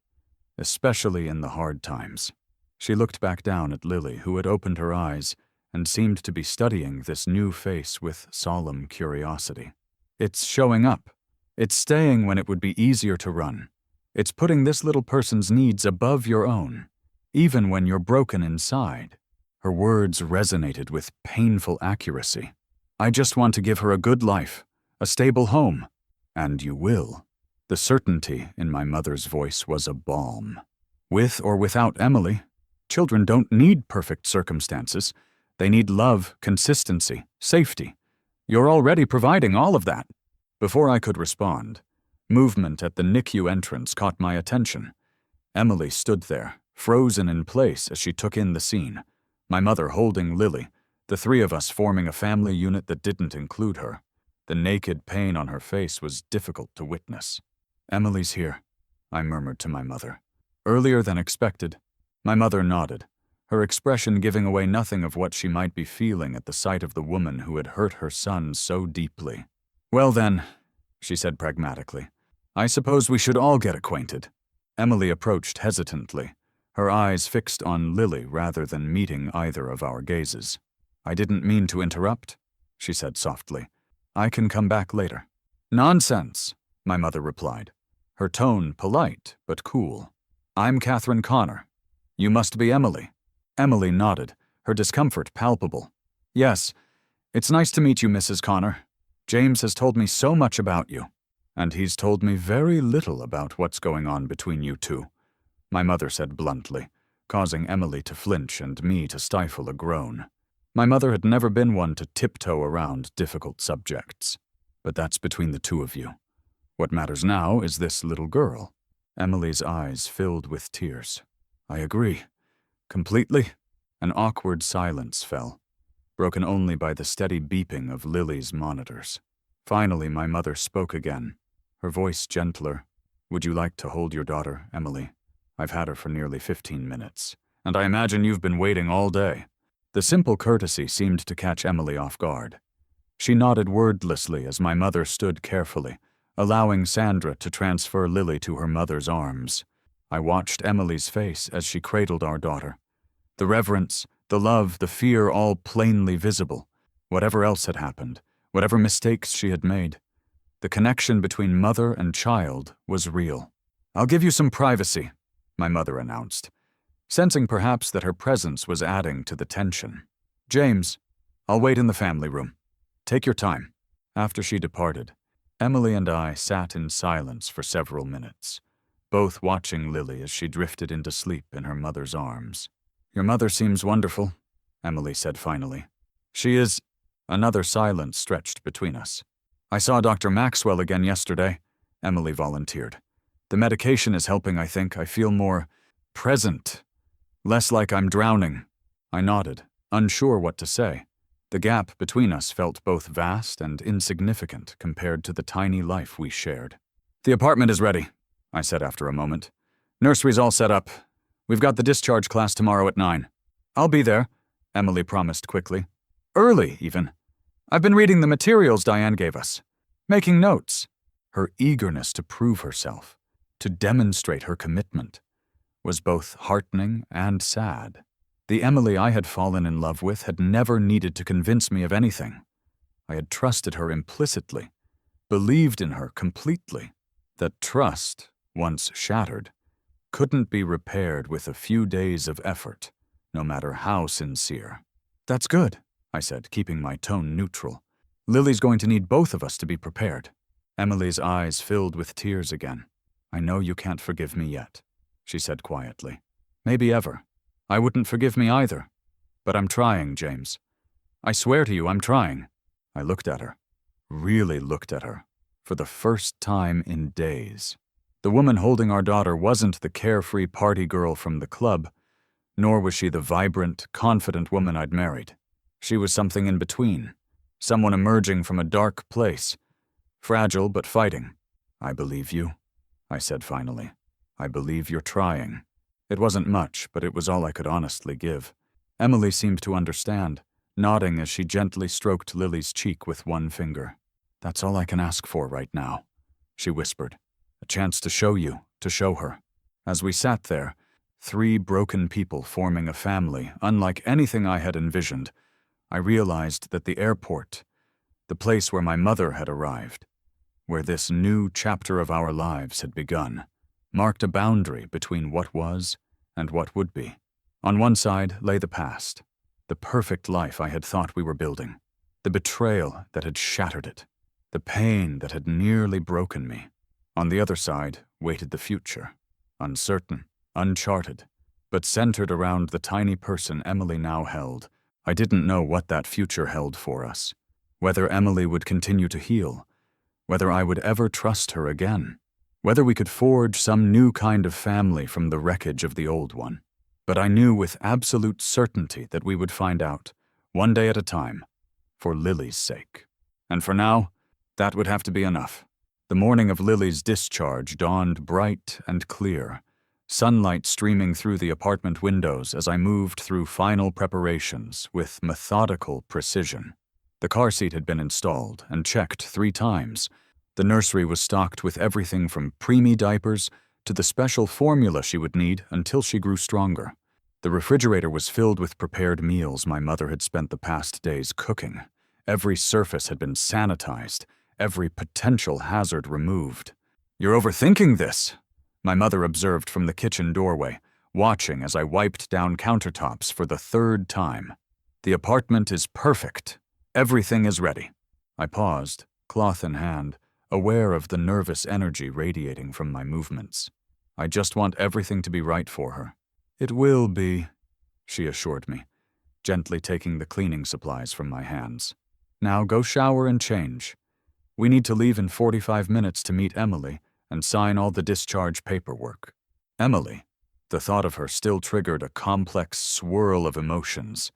especially in the hard times. She looked back down at Lily, who had opened her eyes and seemed to be studying this new face with solemn curiosity. It's showing up. It's staying when it would be easier to run. It's putting this little person's needs above your own, even when you're broken inside. Her words resonated with painful accuracy. I just want to give her a good life, a stable home. And you will. The certainty in my mother's voice was a balm. With or without Emily, children don't need perfect circumstances. They need love, consistency, safety. You're already providing all of that. Before I could respond, movement at the NICU entrance caught my attention. Emily stood there, frozen in place as she took in the scene. My mother holding Lily, the three of us forming a family unit that didn't include her. The naked pain on her face was difficult to witness. "Emily's here," I murmured to my mother. "Earlier than expected." My mother nodded, her expression giving away nothing of what she might be feeling at the sight of the woman who had hurt her son so deeply. "Well then," she said pragmatically, "I suppose we should all get acquainted." Emily approached hesitantly, her eyes fixed on Lily rather than meeting either of our gazes. "I didn't mean to interrupt," she said softly. "I can come back later." "Nonsense," my mother replied, her tone polite but cool. "I'm Catherine Connor. You must be Emily." Emily nodded, her discomfort palpable. "Yes, it's nice to meet you, Mrs. Connor. James has told me so much about you, and he's told me very little about what's going on between you two," my mother said bluntly, causing Emily to flinch and me to stifle a groan. My mother had never been one to tiptoe around difficult subjects. "But that's between the two of you. What matters now is this little girl." Emily's eyes filled with tears. "I agree. Completely." An awkward silence fell, broken only by the steady beeping of Lily's monitors. Finally, my mother spoke again, her voice gentler. "Would you like to hold your daughter, Emily? I've had her for nearly 15 minutes, and I imagine you've been waiting all day." The simple courtesy seemed to catch Emily off guard. She nodded wordlessly as my mother stood carefully, allowing Sandra to transfer Lily to her mother's arms. I watched Emily's face as she cradled our daughter. The reverence, the love, the fear all plainly visible. Whatever else had happened, whatever mistakes she had made, the connection between mother and child was real. "I'll give you some privacy," my mother announced, sensing perhaps that her presence was adding to the tension. "James, I'll wait in the family room. Take your time." After she departed, Emily and I sat in silence for several minutes, both watching Lily as she drifted into sleep in her mother's arms. "Your mother seems wonderful," Emily said finally. "She is—" Another silence stretched between us. "I saw Dr. Maxwell again yesterday," Emily volunteered. "The medication is helping, I think. I feel more present, less like I'm drowning." I nodded, unsure what to say. The gap between us felt both vast and insignificant compared to the tiny life we shared. "The apartment is ready," I said after a moment. "Nursery's all set up. We've got the discharge class tomorrow at 9. "I'll be there," Emily promised quickly. "Early, even. I've been reading the materials Diane gave us, making notes." Her eagerness to prove herself, to demonstrate her commitment, was both heartening and sad. The Emily I had fallen in love with had never needed to convince me of anything. I had trusted her implicitly, believed in her completely. That trust, once shattered, couldn't be repaired with a few days of effort, no matter how sincere. "That's good," I said, keeping my tone neutral. "Lily's going to need both of us to be prepared." Emily's eyes filled with tears again. "I know you can't forgive me yet," she said quietly. "Maybe ever. I wouldn't forgive me either. But I'm trying, James. I swear to you, I'm trying." I looked at her, really looked at her, for the first time in days. The woman holding our daughter wasn't the carefree party girl from the club, nor was she the vibrant, confident woman I'd married. She was something in between, someone emerging from a dark place, fragile but fighting. "I believe you," I said finally. "I believe you're trying." It wasn't much, but it was all I could honestly give. Emily seemed to understand, nodding as she gently stroked Lily's cheek with one finger. "That's all I can ask for right now," she whispered. "A chance to show you, to show her." As we sat there, 3 broken people forming a family unlike anything I had envisioned, I realized that the airport, the place where my mother had arrived, where this new chapter of our lives had begun, marked a boundary between what was and what would be. On one side lay the past, The perfect life I had thought we were building. The betrayal that had shattered it. The pain that had nearly broken me. On the other side waited the future. Uncertain, uncharted, but centered around the tiny person Emily now held. I didn't know what that future held for us. Whether Emily would continue to heal. Whether I would ever trust her again. Whether we could forge some new kind of family from the wreckage of the old one. But I knew with absolute certainty that we would find out, one day at a time, for Lily's sake. And for now, that would have to be enough. The morning of Lily's discharge dawned bright and clear, sunlight streaming through the apartment windows as I moved through final preparations with methodical precision. The car seat had been installed and checked 3 times. The nursery was stocked with everything from preemie diapers to the special formula she would need until she grew stronger. The refrigerator was filled with prepared meals my mother had spent the past days cooking. Every surface had been sanitized, every potential hazard removed. "You're overthinking this," my mother observed from the kitchen doorway, watching as I wiped down countertops for the 3rd time. "The apartment is perfect. Everything is ready." I paused, cloth in hand, aware of the nervous energy radiating from my movements. "I just want everything to be right for her." "It will be," she assured me, gently taking the cleaning supplies from my hands. "Now go shower and change. We need to leave in 45 minutes to meet Emily and sign all the discharge paperwork." Emily, the thought of her still triggered a complex swirl of emotions.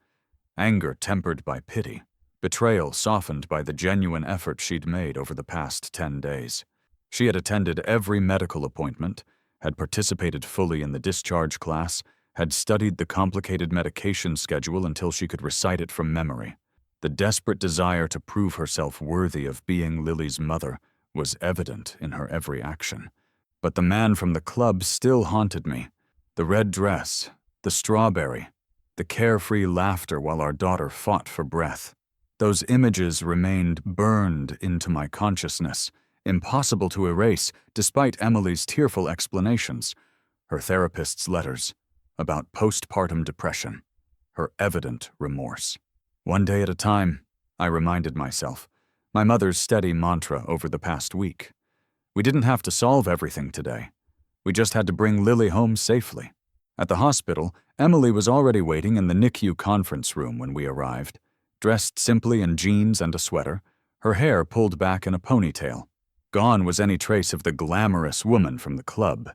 Anger tempered by pity. Betrayal softened by the genuine effort she'd made over the past 10 days. She had attended every medical appointment, had participated fully in the discharge class, had studied the complicated medication schedule until she could recite it from memory. The desperate desire to prove herself worthy of being Lily's mother was evident in her every action. But the man from the club still haunted me. The red dress, the strawberry, the carefree laughter while our daughter fought for breath. Those images remained burned into my consciousness, impossible to erase despite Emily's tearful explanations, her therapist's letters about postpartum depression, her evident remorse. One day at a time, I reminded myself, my mother's steady mantra over the past week. We didn't have to solve everything today. We just had to bring Lily home safely. At the hospital, Emily was already waiting in the NICU conference room when we arrived. Dressed simply in jeans and a sweater, her hair pulled back in a ponytail. Gone was any trace of the glamorous woman from the club.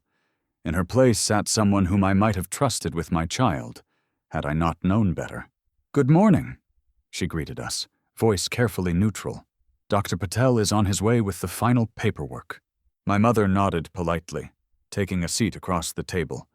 In her place sat someone whom I might have trusted with my child, had I not known better. "Good morning," she greeted us, voice carefully neutral. "Dr. Patel is on his way with the final paperwork." My mother nodded politely, taking a seat across the table.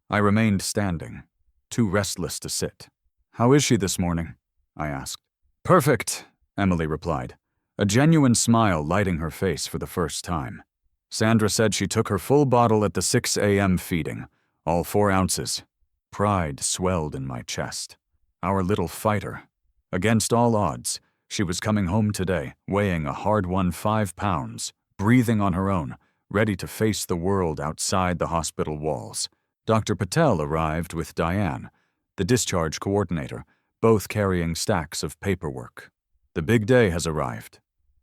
I remained standing, too restless to sit. "How is she this morning?" I asked. "Perfect," Emily replied, a genuine smile lighting her face for the first time. "Sandra said she took her full bottle at the 6 a.m. feeding, all 4 ounces. Pride swelled in my chest. Our little fighter. Against all odds, she was coming home today, weighing a hard-won 5 pounds, breathing on her own, ready to face the world outside the hospital walls. Dr. Patel arrived with Diane, the discharge coordinator, both carrying stacks of paperwork. "The big day has arrived,"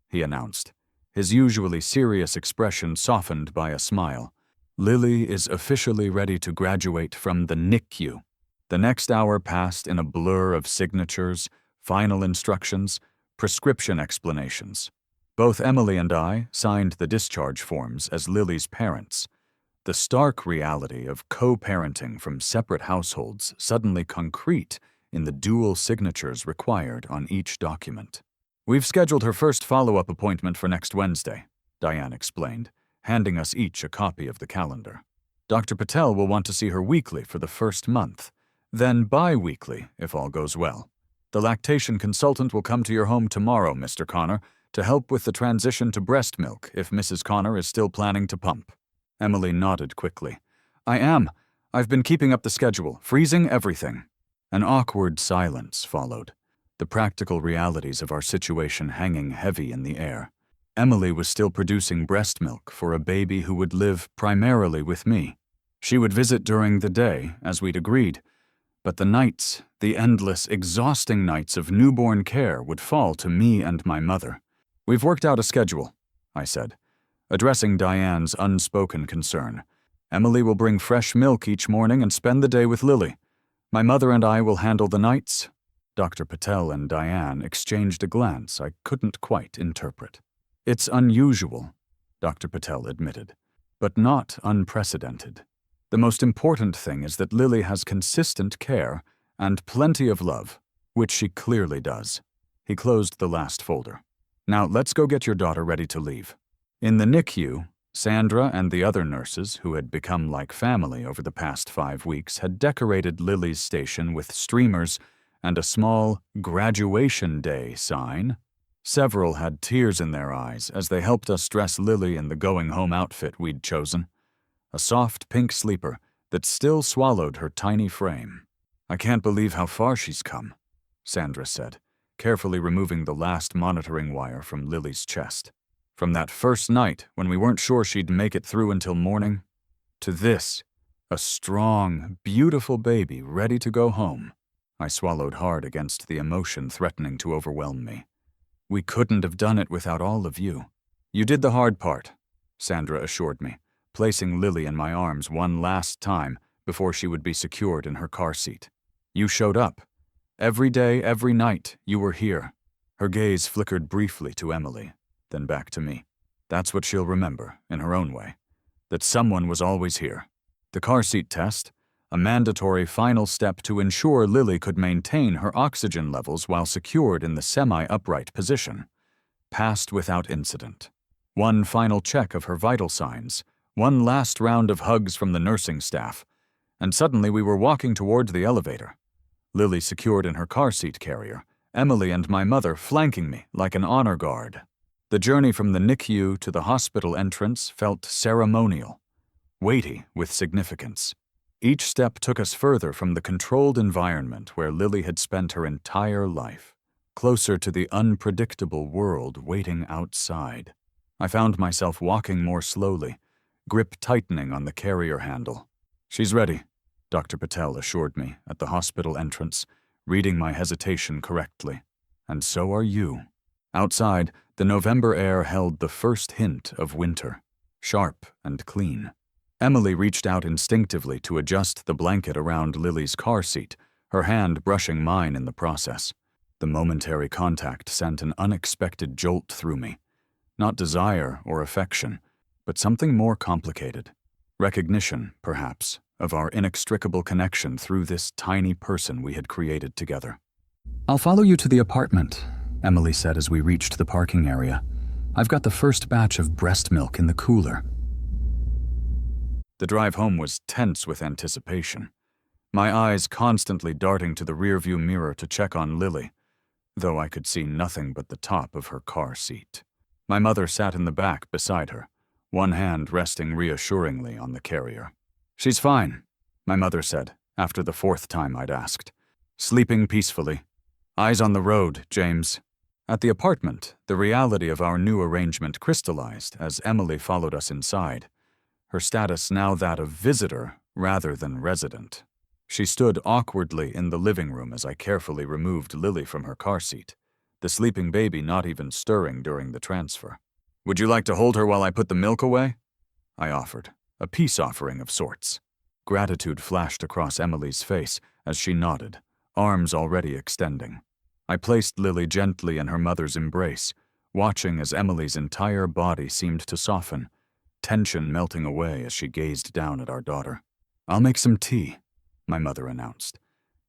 he announced, his usually serious expression softened by a smile. "Lily is officially ready to graduate from the NICU." The next hour passed in a blur of signatures, final instructions, prescription explanations. Both Emily and I signed the discharge forms as Lily's parents. The stark reality of co-parenting from separate households suddenly concrete in the dual signatures required on each document. "We've scheduled her first follow-up appointment for next Wednesday," Diane explained, handing us each a copy of the calendar. "Dr. Patel will want to see her weekly for the first month, then bi-weekly if all goes well. The lactation consultant will come to your home tomorrow, Mr. Connor, to help with the transition to breast milk if Mrs. Connor is still planning to pump." Emily nodded quickly. "I am. I've been keeping up the schedule, freezing everything." An awkward silence followed, the practical realities of our situation hanging heavy in the air. Emily was still producing breast milk for a baby who would live primarily with me. She would visit during the day, as we'd agreed, But the nights, the endless, exhausting nights of newborn care would fall to me and my mother. "We've worked out a schedule," I said, addressing Diane's unspoken concern. "Emily will bring fresh milk each morning and spend the day with Lily. My mother and I will handle the nights." Dr. Patel and Diane exchanged a glance I couldn't quite interpret. "It's unusual," Dr. Patel admitted, "but not unprecedented. The most important thing is that Lily has consistent care and plenty of love, which she clearly does." He closed the last folder. "Now let's go get your daughter ready to leave." In the NICU, Sandra and the other nurses, who had become like family over the past 5 weeks, had decorated Lily's station with streamers and a small graduation day sign. Several had tears in their eyes as they helped us dress Lily in the going-home outfit we'd chosen, a soft pink sleeper that still swallowed her tiny frame. "I can't believe how far she's come," Sandra said, carefully removing the last monitoring wire from Lily's chest. "From that first night when we weren't sure she'd make it through until morning, to this, a strong, beautiful baby ready to go home." I swallowed hard against the emotion threatening to overwhelm me. "We couldn't have done it without all of you." "You did the hard part," Sandra assured me, placing Lily in my arms one last time before she would be secured in her car seat. "You showed up. Every day, every night, you were here." Her gaze flickered briefly to Emily, then back to me. "That's what she'll remember, in her own way. That someone was always here." The car seat test, a mandatory final step to ensure Lily could maintain her oxygen levels while secured in the semi-upright position, passed without incident. One final check of her vital signs, one last round of hugs from the nursing staff, and suddenly we were walking toward the elevator. Lily secured in her car seat carrier, Emily and my mother flanking me like an honor guard. The journey from the NICU to the hospital entrance felt ceremonial, weighty with significance. Each step took us further from the controlled environment where Lily had spent her entire life, closer to the unpredictable world waiting outside. I found myself walking more slowly, grip tightening on the carrier handle. "She's ready," Dr. Patel assured me at the hospital entrance, reading my hesitation correctly. "And so are you." Outside, the November air held the first hint of winter, sharp and clean. Emily reached out instinctively to adjust the blanket around Lily's car seat, her hand brushing mine in the process. The momentary contact sent an unexpected jolt through me. Not desire or affection, but something more complicated. Recognition, perhaps, of our inextricable connection through this tiny person we had created together. "I'll follow you to the apartment," Emily said as we reached the parking area. "I've got the first batch of breast milk in the cooler." The drive home was tense with anticipation, my eyes constantly darting to the rearview mirror to check on Lily, though I could see nothing but the top of her car seat. My mother sat in the back beside her, one hand resting reassuringly on the carrier. "She's fine," my mother said, after the 4th time I'd asked. "Sleeping peacefully. Eyes on the road, James." At the apartment, the reality of our new arrangement crystallized as Emily followed us inside, her status now that of visitor rather than resident. She stood awkwardly in the living room as I carefully removed Lily from her car seat, the sleeping baby not even stirring during the transfer. "Would you like to hold her while I put the milk away?" I offered, a peace offering of sorts. Gratitude flashed across Emily's face as she nodded, arms already extending. I placed Lily gently in her mother's embrace, watching as Emily's entire body seemed to soften, tension melting away as she gazed down at our daughter. "I'll make some tea," my mother announced,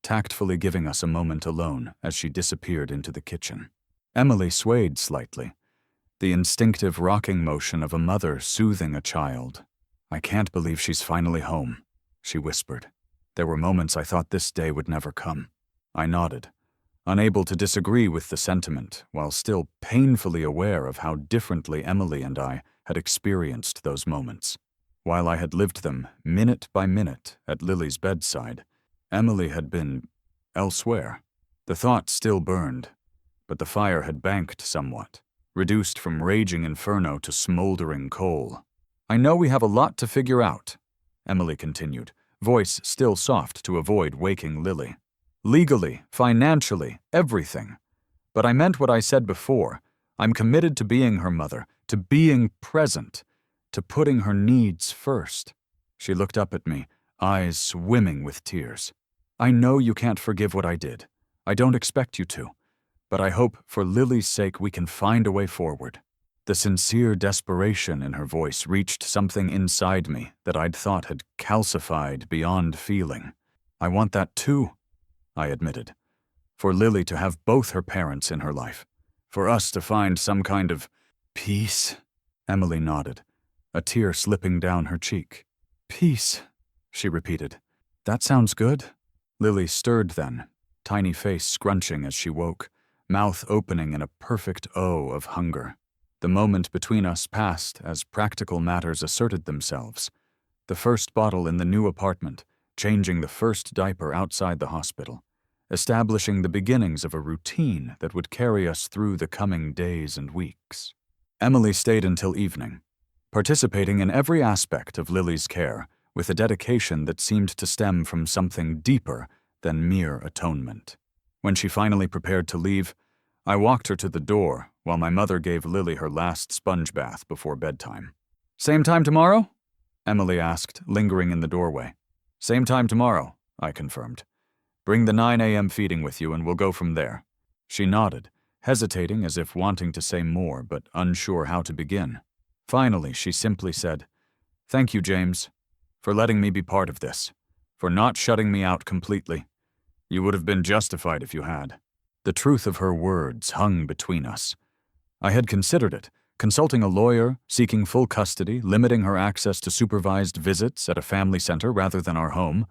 tactfully giving us a moment alone as she disappeared into the kitchen. Emily swayed slightly, the instinctive rocking motion of a mother soothing a child. "I can't believe she's finally home," she whispered. There were moments I thought this day would never come. I nodded, unable to disagree with the sentiment, while still painfully aware of how differently Emily and I had experienced those moments. While I had lived them minute by minute at Lily's bedside, Emily had been elsewhere. The thought still burned, but the fire had banked somewhat, reduced from raging inferno to smoldering coal. "I know we have a lot to figure out," Emily continued, voice still soft to avoid waking Lily. Legally, financially, everything. But I meant what I said before. I'm committed to being her mother, to being present, to putting her needs first. She looked up at me, eyes swimming with tears. I know you can't forgive what I did. I don't expect you to. But I hope, for Lily's sake, we can find a way forward. The sincere desperation in her voice reached something inside me that I'd thought had calcified beyond feeling. I want that too, I admitted. For Lily to have both her parents in her life. For us to find some kind of peace. Emily nodded, a tear slipping down her cheek. Peace, she repeated. That sounds good. Lily stirred then, tiny face scrunching as she woke, mouth opening in a perfect O of hunger. The moment between us passed as practical matters asserted themselves. The first bottle in the new apartment, changing the first diaper outside the hospital, establishing the beginnings of a routine that would carry us through the coming days and weeks. Emily stayed until evening, participating in every aspect of Lily's care with a dedication that seemed to stem from something deeper than mere atonement. When she finally prepared to leave, I walked her to the door while my mother gave Lily her last sponge bath before bedtime. Same time tomorrow? Emily asked, lingering in the doorway. Same time tomorrow, I confirmed. Bring the 9 a.m. feeding with you and we'll go from there. She nodded, hesitating as if wanting to say more but unsure how to begin. Finally, she simply said, Thank you, James, for letting me be part of this, for not shutting me out completely. You would have been justified if you had. The truth of her words hung between us. I had considered it, consulting a lawyer, seeking full custody, limiting her access to supervised visits at a family center rather than our home.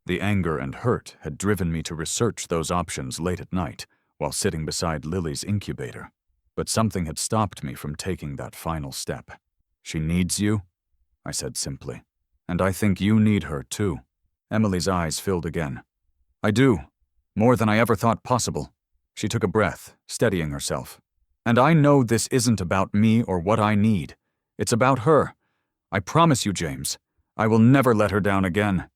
The anger and hurt had driven me to research those options late at night while sitting beside Lily's incubator. But something had stopped me from taking that final step. She needs you, I said simply. And I think you need her too. Emily's eyes filled again. I do, more than I ever thought possible. She took a breath, steadying herself. And I know this isn't about me or what I need. It's about her. I promise you, James, I will never let her down again.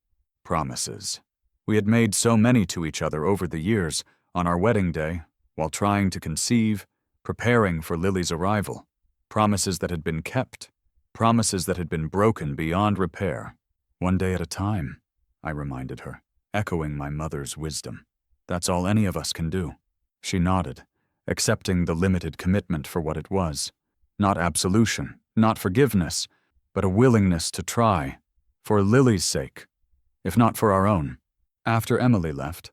Promises. We had made so many to each other over the years, on our wedding day, while trying to conceive, preparing for Lily's arrival. Promises that had been kept. Promises that had been broken beyond repair. One day at a time, I reminded her, echoing my mother's wisdom. That's all any of us can do. She nodded, accepting the limited commitment for what it was. Not absolution, not forgiveness, but a willingness to try, for Lily's sake, if not for our own. After Emily left,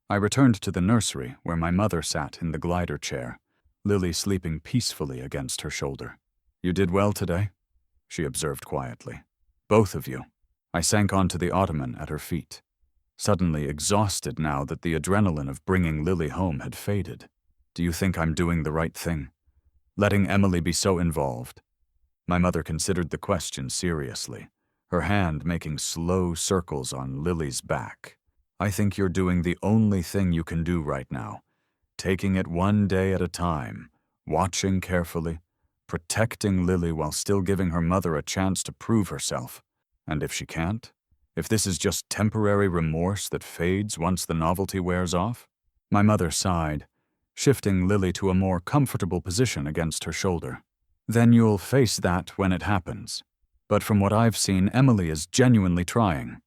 I returned to the nursery where my mother sat in the glider chair, Lily sleeping peacefully against her shoulder. You did well today, she observed quietly. Both of you. I sank onto the ottoman at her feet, suddenly exhausted now that the adrenaline of bringing Lily home had faded. Do you think I'm doing the right thing? Letting Emily be so involved? My mother considered the question seriously, her hand making slow circles on Lily's back. I think you're doing the only thing you can do right now, taking it one day at a time, watching carefully, protecting Lily while still giving her mother a chance to prove herself. And if she can't? If this is just temporary remorse that fades once the novelty wears off? My mother sighed, shifting Lily to a more comfortable position against her shoulder. Then you'll face that when it happens. But from what I've seen, Emily is genuinely trying.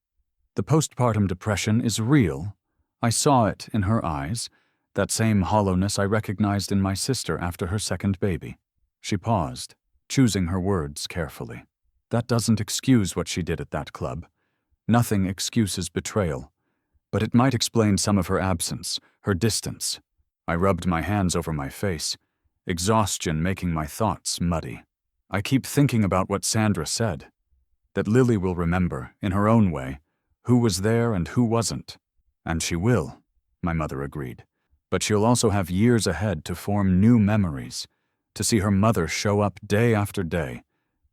The postpartum depression is real. I saw it in her eyes, that same hollowness I recognized in my sister after her second baby. She paused, choosing her words carefully. That doesn't excuse what she did at that club. Nothing excuses betrayal. But it might explain some of her absence, her distance. I rubbed my hands over my face, exhaustion making my thoughts muddy. I keep thinking about what Sandra said, that Lily will remember, in her own way, who was there and who wasn't. And she will, my mother agreed. But she'll also have years ahead to form new memories, to see her mother show up day after day,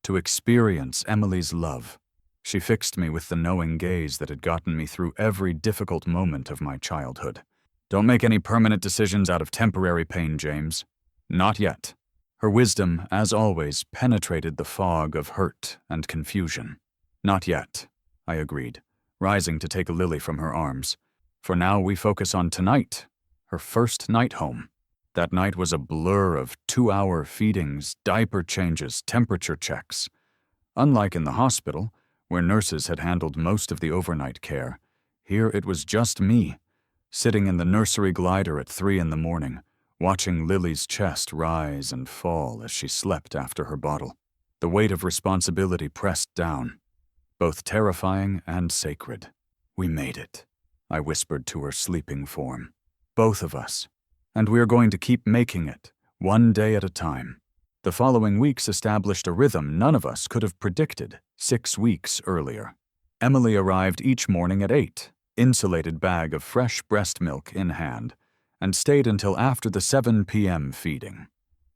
to experience Emily's love. She fixed me with the knowing gaze that had gotten me through every difficult moment of my childhood. Don't make any permanent decisions out of temporary pain, James. Not yet. Her wisdom, as always, penetrated the fog of hurt and confusion. Not yet, I agreed, rising to take Lily from her arms. For now we focus on tonight, her first night home. That night was a blur of 2-hour feedings, diaper changes, temperature checks. Unlike in the hospital, where nurses had handled most of the overnight care, here it was just me, sitting in the nursery glider at 3 in the morning, watching Lily's chest rise and fall as she slept after her bottle. The weight of responsibility pressed down, both terrifying and sacred. We made it, I whispered to her sleeping form. Both of us. And we are going to keep making it, one day at a time. The following weeks established a rhythm none of us could have predicted 6 weeks earlier. Emily arrived each morning at 8, insulated bag of fresh breast milk in hand, and stayed until after the 7 p.m. feeding.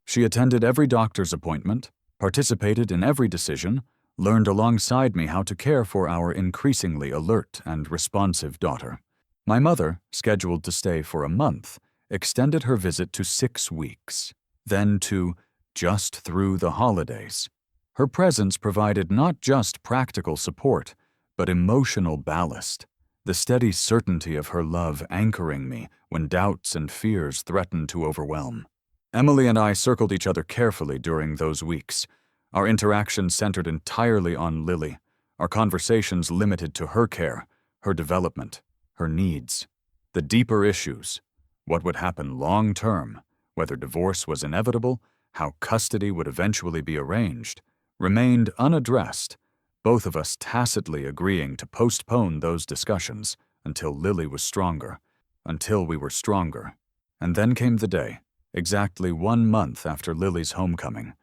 She attended every doctor's appointment, participated in every decision, learned alongside me how to care for our increasingly alert and responsive daughter. My mother, scheduled to stay for a month, extended her visit to 6 weeks, then to just through the holidays. Her presence provided not just practical support, but emotional ballast, the steady certainty of her love anchoring me when doubts and fears threatened to overwhelm. Emily and I circled each other carefully during those weeks. Our interactions centered entirely on Lily, our conversations limited to her care, her development, her needs. The deeper issues, what would happen long-term, whether divorce was inevitable, how custody would eventually be arranged, remained unaddressed, both of us tacitly agreeing to postpone those discussions until Lily was stronger, until we were stronger. And then came the day, exactly 1 month after Lily's homecoming,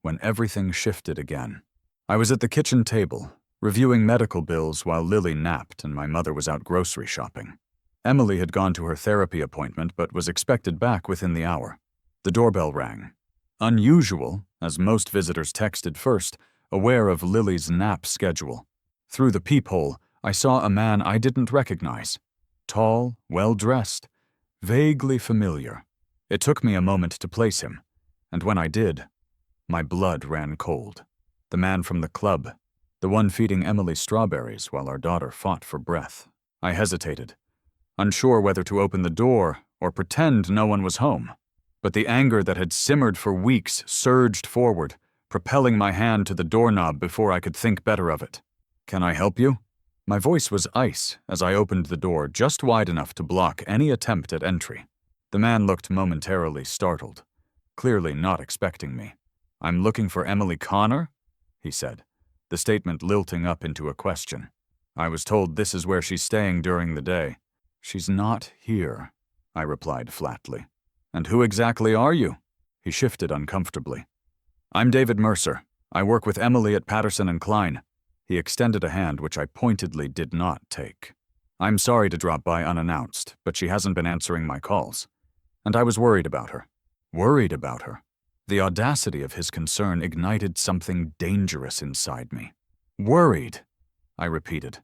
when everything shifted again. I was at the kitchen table, reviewing medical bills while Lily napped and my mother was out grocery shopping. Emily had gone to her therapy appointment but was expected back within the hour. The doorbell rang. Unusual, as most visitors texted first, aware of Lily's nap schedule. Through the peephole, I saw a man I didn't recognize. Tall, well-dressed, vaguely familiar. It took me a moment to place him, and when I did, my blood ran cold. The man from the club, the one feeding Emily strawberries while our daughter fought for breath. I hesitated, unsure whether to open the door or pretend no one was home. But the anger that had simmered for weeks surged forward, propelling my hand to the doorknob before I could think better of it. "Can I help you?" My voice was ice as I opened the door just wide enough to block any attempt at entry. The man looked momentarily startled, clearly not expecting me. "I'm looking for Emily Connor," he said, the statement lilting up into a question. "I was told this is where she's staying during the day." "She's not here," I replied flatly. "And who exactly are you?" He shifted uncomfortably. "I'm David Mercer. I work with Emily at Patterson & Klein." He extended a hand which I pointedly did not take. "I'm sorry to drop by unannounced, but she hasn't been answering my calls. And I was worried about her." Worried about her? The audacity of his concern ignited something dangerous inside me. "Worried," I repeated,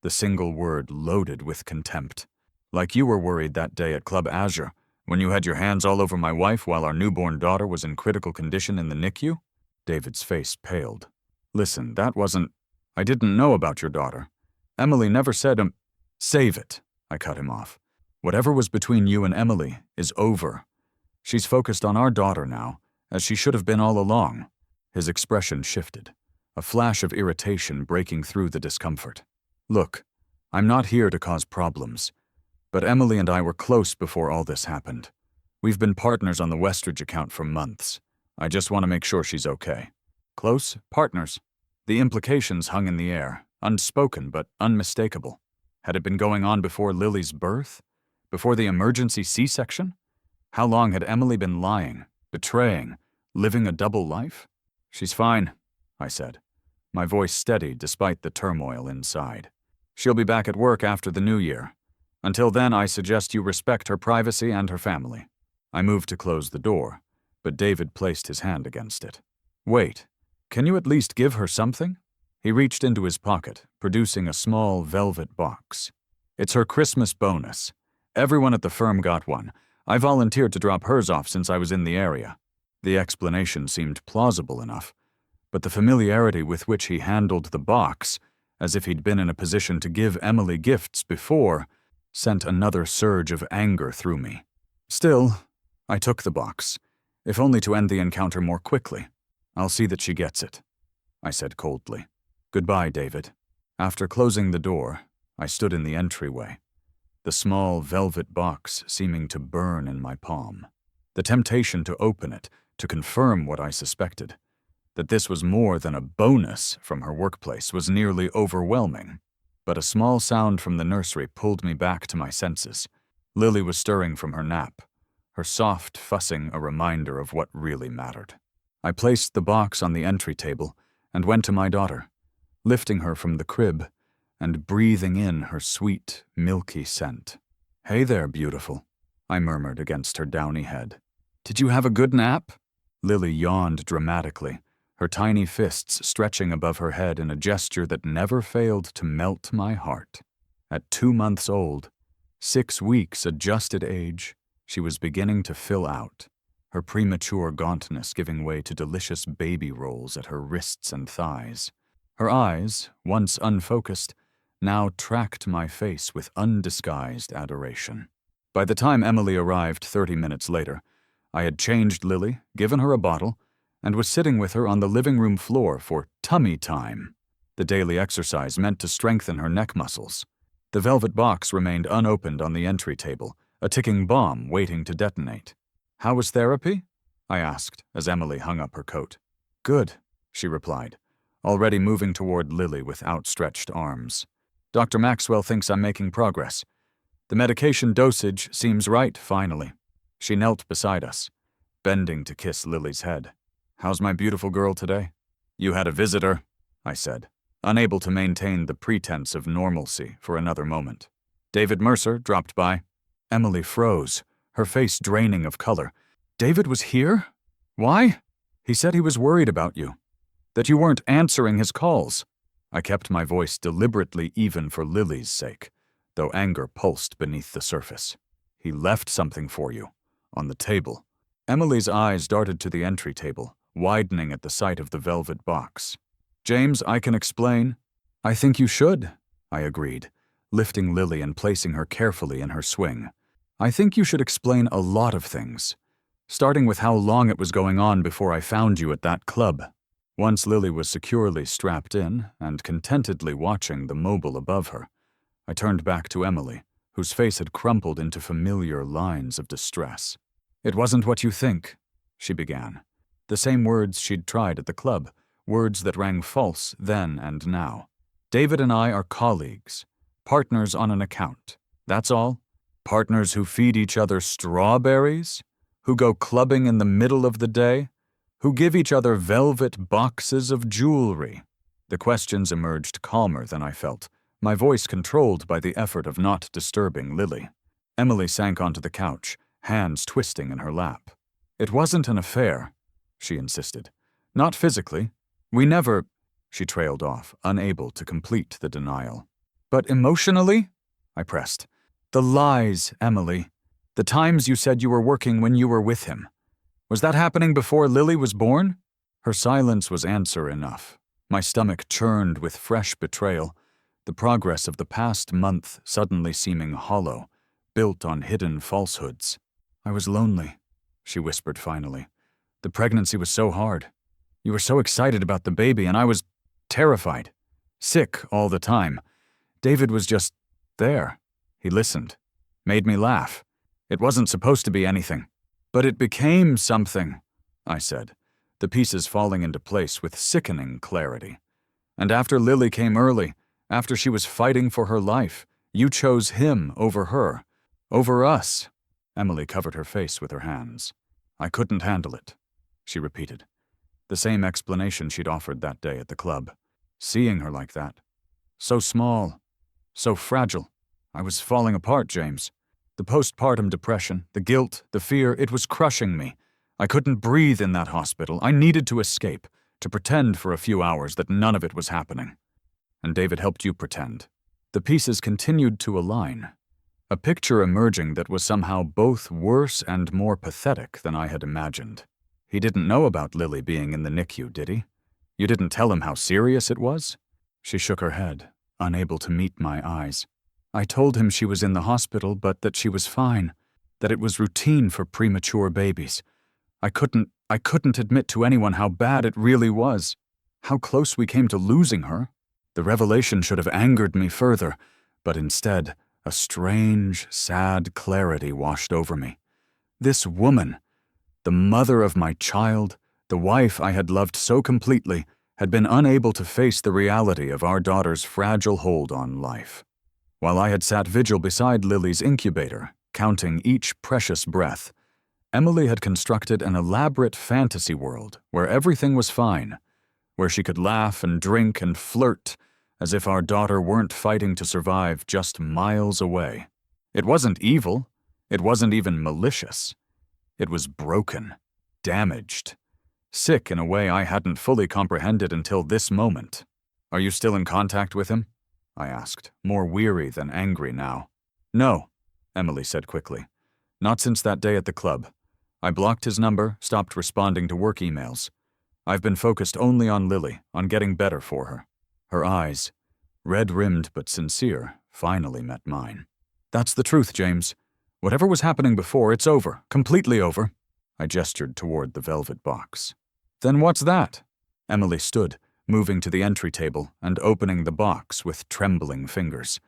the single word loaded with contempt. "Like you were worried that day at Club Azure, when you had your hands all over my wife while our newborn daughter was in critical condition in the NICU?" David's face paled. "Listen, that wasn't... I didn't know about your daughter. Emily never said Save it," I cut him off. "Whatever was between you and Emily is over. She's focused on our daughter now, as she should have been all along." His expression shifted, a flash of irritation breaking through the discomfort. "Look, I'm not here to cause problems, but Emily and I were close before all this happened. We've been partners on the Westridge account for months. I just want to make sure she's okay." Close partners? The implications hung in the air, unspoken but unmistakable. Had it been going on before Lily's birth? Before the emergency C-section? How long had Emily been lying, betraying, living a double life? "She's fine," I said, my voice steady despite the turmoil inside. "She'll be back at work after the new year. Until then, I suggest you respect her privacy and her family." I moved to close the door, but David placed his hand against it. "Wait, can you at least give her something?" He reached into his pocket, producing a small velvet box. "It's her Christmas bonus. Everyone at the firm got one. I volunteered to drop hers off since I was in the area." The explanation seemed plausible enough, but the familiarity with which he handled the box, as if he'd been in a position to give Emily gifts before, sent another surge of anger through me. Still, I took the box, if only to end the encounter more quickly. I'll see that she gets it, I said coldly. Goodbye, David. After closing the door, I stood in the entryway, the small velvet box seeming to burn in my palm. The temptation to open it, to confirm what I suspected, that this was more than a bonus from her workplace, was nearly overwhelming. But a small sound from the nursery pulled me back to my senses. Lily was stirring from her nap, her soft fussing a reminder of what really mattered. I placed the box on the entry table and went to my daughter, lifting her from the crib and breathing in her sweet, milky scent. "Hey there, beautiful," I murmured against her downy head. "Did you have a good nap?" Lily yawned dramatically, her tiny fists stretching above her head in a gesture that never failed to melt my heart. At 2 months old, 6 weeks adjusted age, she was beginning to fill out, her premature gauntness giving way to delicious baby rolls at her wrists and thighs. Her eyes, once unfocused, now tracked my face with undisguised adoration. By the time Emily arrived 30 minutes later, I had changed Lily, given her a bottle, and was sitting with her on the living room floor for tummy time, the daily exercise meant to strengthen her neck muscles. The velvet box remained unopened on the entry table, a ticking bomb waiting to detonate. "How was therapy?" I asked as Emily hung up her coat. "Good," she replied, already moving toward Lily with outstretched arms. "Dr. Maxwell thinks I'm making progress. The medication dosage seems right, finally." She knelt beside us, bending to kiss Lily's head. "How's my beautiful girl today?" "You had a visitor," I said, unable to maintain the pretense of normalcy for another moment. "David Mercer dropped by." Emily froze, her face draining of color. "David was here? Why?" "He said he was worried about you, that you weren't answering his calls." I kept my voice deliberately even for Lily's sake, though anger pulsed beneath the surface. "He left something for you, on the table." Emily's eyes darted to the entry table, widening at the sight of the velvet box. "James, I can explain." "I think you should," I agreed, lifting Lily and placing her carefully in her swing. "I think you should explain a lot of things, starting with how long it was going on before I found you at that club." Once Lily was securely strapped in and contentedly watching the mobile above her, I turned back to Emily, whose face had crumpled into familiar lines of distress. "It wasn't what you think," she began. The same words she'd tried at the club, words that rang false then and now. "David and I are colleagues, partners on an account. That's all. Partners who feed each other strawberries, who go clubbing in the middle of the day, who give each other velvet boxes of jewelry." The questions emerged calmer than I felt, my voice controlled by the effort of not disturbing Lily. Emily sank onto the couch, hands twisting in her lap. "It wasn't an affair," she insisted. "Not physically. We never—" She trailed off, unable to complete the denial. "But emotionally?" I pressed. "The lies, Emily. The times you said you were working when you were with him. Was that happening before Lily was born?" Her silence was answer enough. My stomach churned with fresh betrayal, the progress of the past month suddenly seeming hollow, built on hidden falsehoods. "I was lonely," she whispered finally. "The pregnancy was so hard. You were so excited about the baby, and I was terrified. Sick all the time. David was just there. He listened. Made me laugh. It wasn't supposed to be anything. But it became something," I said, the pieces falling into place with sickening clarity. "And after Lily came early, after she was fighting for her life, you chose him over her. Over us." Emily covered her face with her hands. "I couldn't handle it," she repeated. The same explanation she'd offered that day at the club. Seeing her like that. So small. So fragile. I was falling apart, James. The postpartum depression, the guilt, the fear, it was crushing me. I couldn't breathe in that hospital. I needed to escape, to pretend for a few hours that none of it was happening. And David helped you pretend. The pieces continued to align. A picture emerging that was somehow both worse and more pathetic than I had imagined. He didn't know about Lily being in the NICU, did he? You didn't tell him how serious it was? She shook her head, unable to meet my eyes. I told him she was in the hospital, but that she was fine, that it was routine for premature babies. I couldn't admit to anyone how bad it really was, how close we came to losing her. The revelation should have angered me further, but instead, a strange, sad clarity washed over me. This woman, the mother of my child, the wife I had loved so completely, had been unable to face the reality of our daughter's fragile hold on life. While I had sat vigil beside Lily's incubator, counting each precious breath, Emily had constructed an elaborate fantasy world where everything was fine, where she could laugh and drink and flirt as if our daughter weren't fighting to survive just miles away. It wasn't evil. It wasn't even malicious. It was broken, damaged, sick in a way I hadn't fully comprehended until this moment. "Are you still in contact with him?" I asked, more weary than angry now. "No," Emily said quickly. "Not since that day at the club. I blocked his number, stopped responding to work emails. I've been focused only on Lily, on getting better for her." Her eyes, red-rimmed but sincere, finally met mine. "That's the truth, James. Whatever was happening before, it's over, completely over." I gestured toward the velvet box. "Then what's that?" Emily stood, moving to the entry table and opening the box with trembling fingers.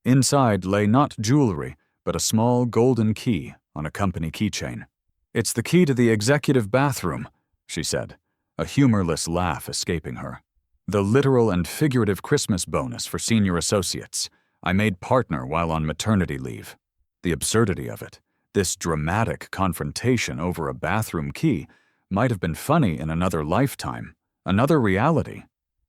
Inside lay not jewelry, but a small golden key on a company keychain. "It's the key to the executive bathroom," she said, a humorless laugh escaping her. "The literal and figurative Christmas bonus for senior associates. I made partner while on maternity leave." The absurdity of it, this dramatic confrontation over a bathroom key, might have been funny in another lifetime, another reality.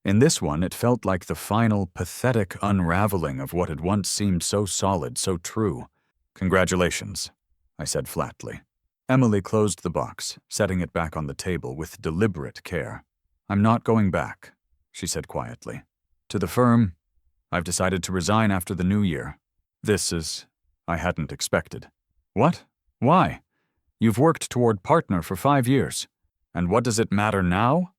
In this one, it felt like the final, pathetic unraveling of what had once seemed so solid, so true. "Congratulations," I said flatly. Emily closed the box, setting it back on the table with deliberate care. "I'm not going back," she said quietly. "To the firm, I've decided to resign after the new year. This is... I hadn't expected." "What? Why? You've worked toward partner for 5 years. And what does it matter now?"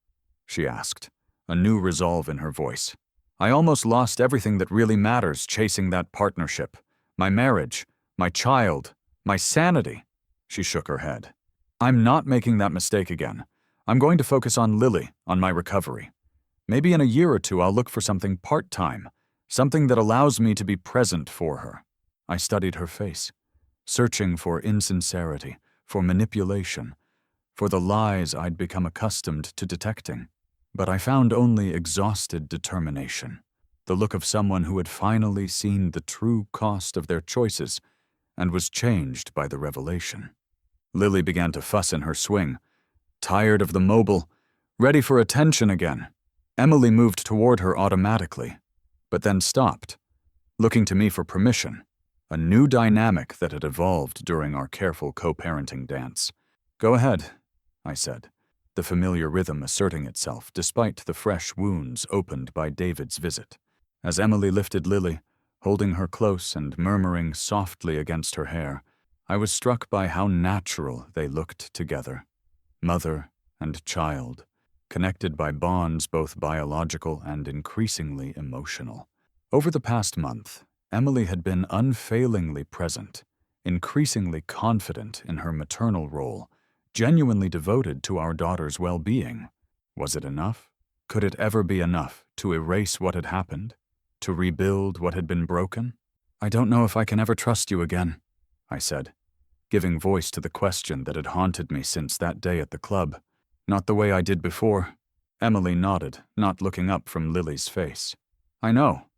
she asked, a new resolve in her voice. "I almost lost everything that really matters chasing that partnership. My marriage, my child, my sanity." She shook her head. "I'm not making that mistake again. I'm going to focus on Lily, on my recovery. Maybe in a year or two I'll look for something part-time, something that allows me to be present for her." I studied her face, searching for insincerity, for manipulation, for the lies I'd become accustomed to detecting. But I found only exhausted determination, the look of someone who had finally seen the true cost of their choices and was changed by the revelation. Lily began to fuss in her swing, tired of the mobile, ready for attention again. Emily moved toward her automatically, but then stopped, looking to me for permission, a new dynamic that had evolved during our careful co-parenting dance. "Go ahead," I said, the familiar rhythm asserting itself despite the fresh wounds opened by David's visit. As Emily lifted Lily, holding her close and murmuring softly against her hair, I was struck by how natural they looked together, mother and child, connected by bonds both biological and increasingly emotional. Over the past month, Emily had been unfailingly present, increasingly confident in her maternal role, genuinely devoted to our daughter's well-being. Was it enough? Could it ever be enough to erase what had happened? To rebuild what had been broken? "I don't know if I can ever trust you again," I said, giving voice to the question that had haunted me since that day at the club. "Not the way I did before." Emily nodded, not looking up from Lily's face. "I know.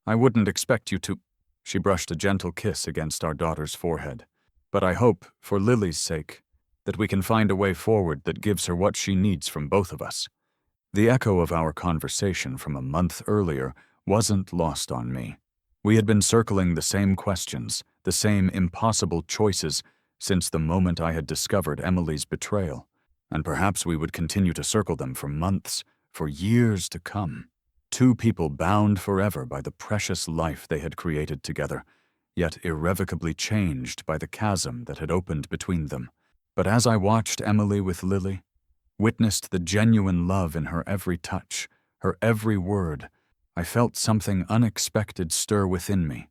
I wouldn't expect you to—" She brushed a gentle kiss against our daughter's forehead. "But I hope, for Lily's sake, that we can find a way forward that gives her what she needs from both of us." The echo of our conversation from a month earlier wasn't lost on me. We had been circling the same questions, the same impossible choices, since the moment I had discovered Emily's betrayal, and perhaps we would continue to circle them for months, for years to come. Two people bound forever by the precious life they had created together, yet irrevocably changed by the chasm that had opened between them. But as I watched Emily with Lily, witnessed the genuine love in her every touch, her every word, I felt something unexpected stir within me.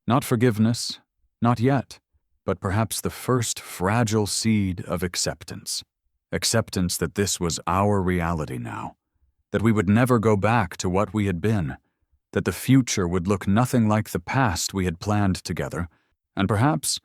Not forgiveness, not yet, but perhaps the first fragile seed of acceptance. Acceptance that this was our reality now, that we would never go back to what we had been, that the future would look nothing like the past we had planned together, and perhaps,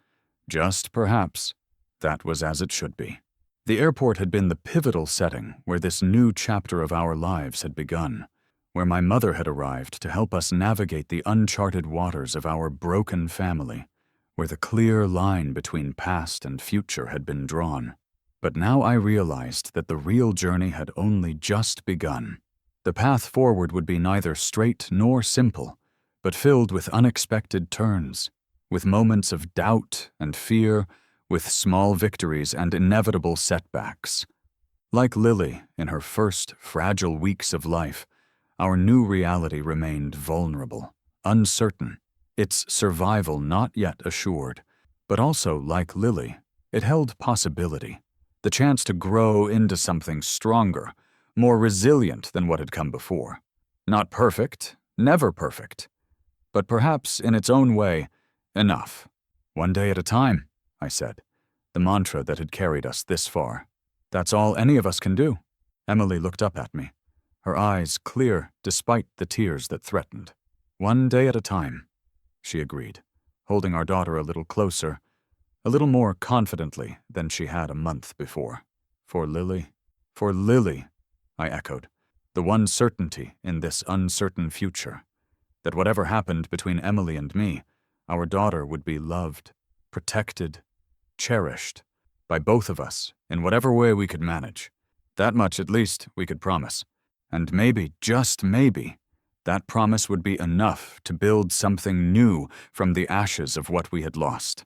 just perhaps, that was as it should be. The airport had been the pivotal setting where this new chapter of our lives had begun, where my mother had arrived to help us navigate the uncharted waters of our broken family, where the clear line between past and future had been drawn. But now I realized that the real journey had only just begun. The path forward would be neither straight nor simple, but filled with unexpected turns, with moments of doubt and fear, with small victories and inevitable setbacks. Like Lily in her first fragile weeks of life, our new reality remained vulnerable, uncertain, its survival not yet assured. But also, like Lily, it held possibility, the chance to grow into something stronger, more resilient than what had come before. Not perfect, never perfect, but perhaps in its own way, enough. One day at a time, I said, the mantra that had carried us this far. That's all any of us can do. Emily looked up at me, her eyes clear despite the tears that threatened. One day at a time, she agreed, holding our daughter a little closer, a little more confidently than she had a month before. For Lily, I echoed, the one certainty in this uncertain future, that whatever happened between Emily and me, our daughter would be loved, protected, cherished, by both of us in whatever way we could manage. That much at least we could promise. And maybe, just maybe, that promise would be enough to build something new from the ashes of what we had lost.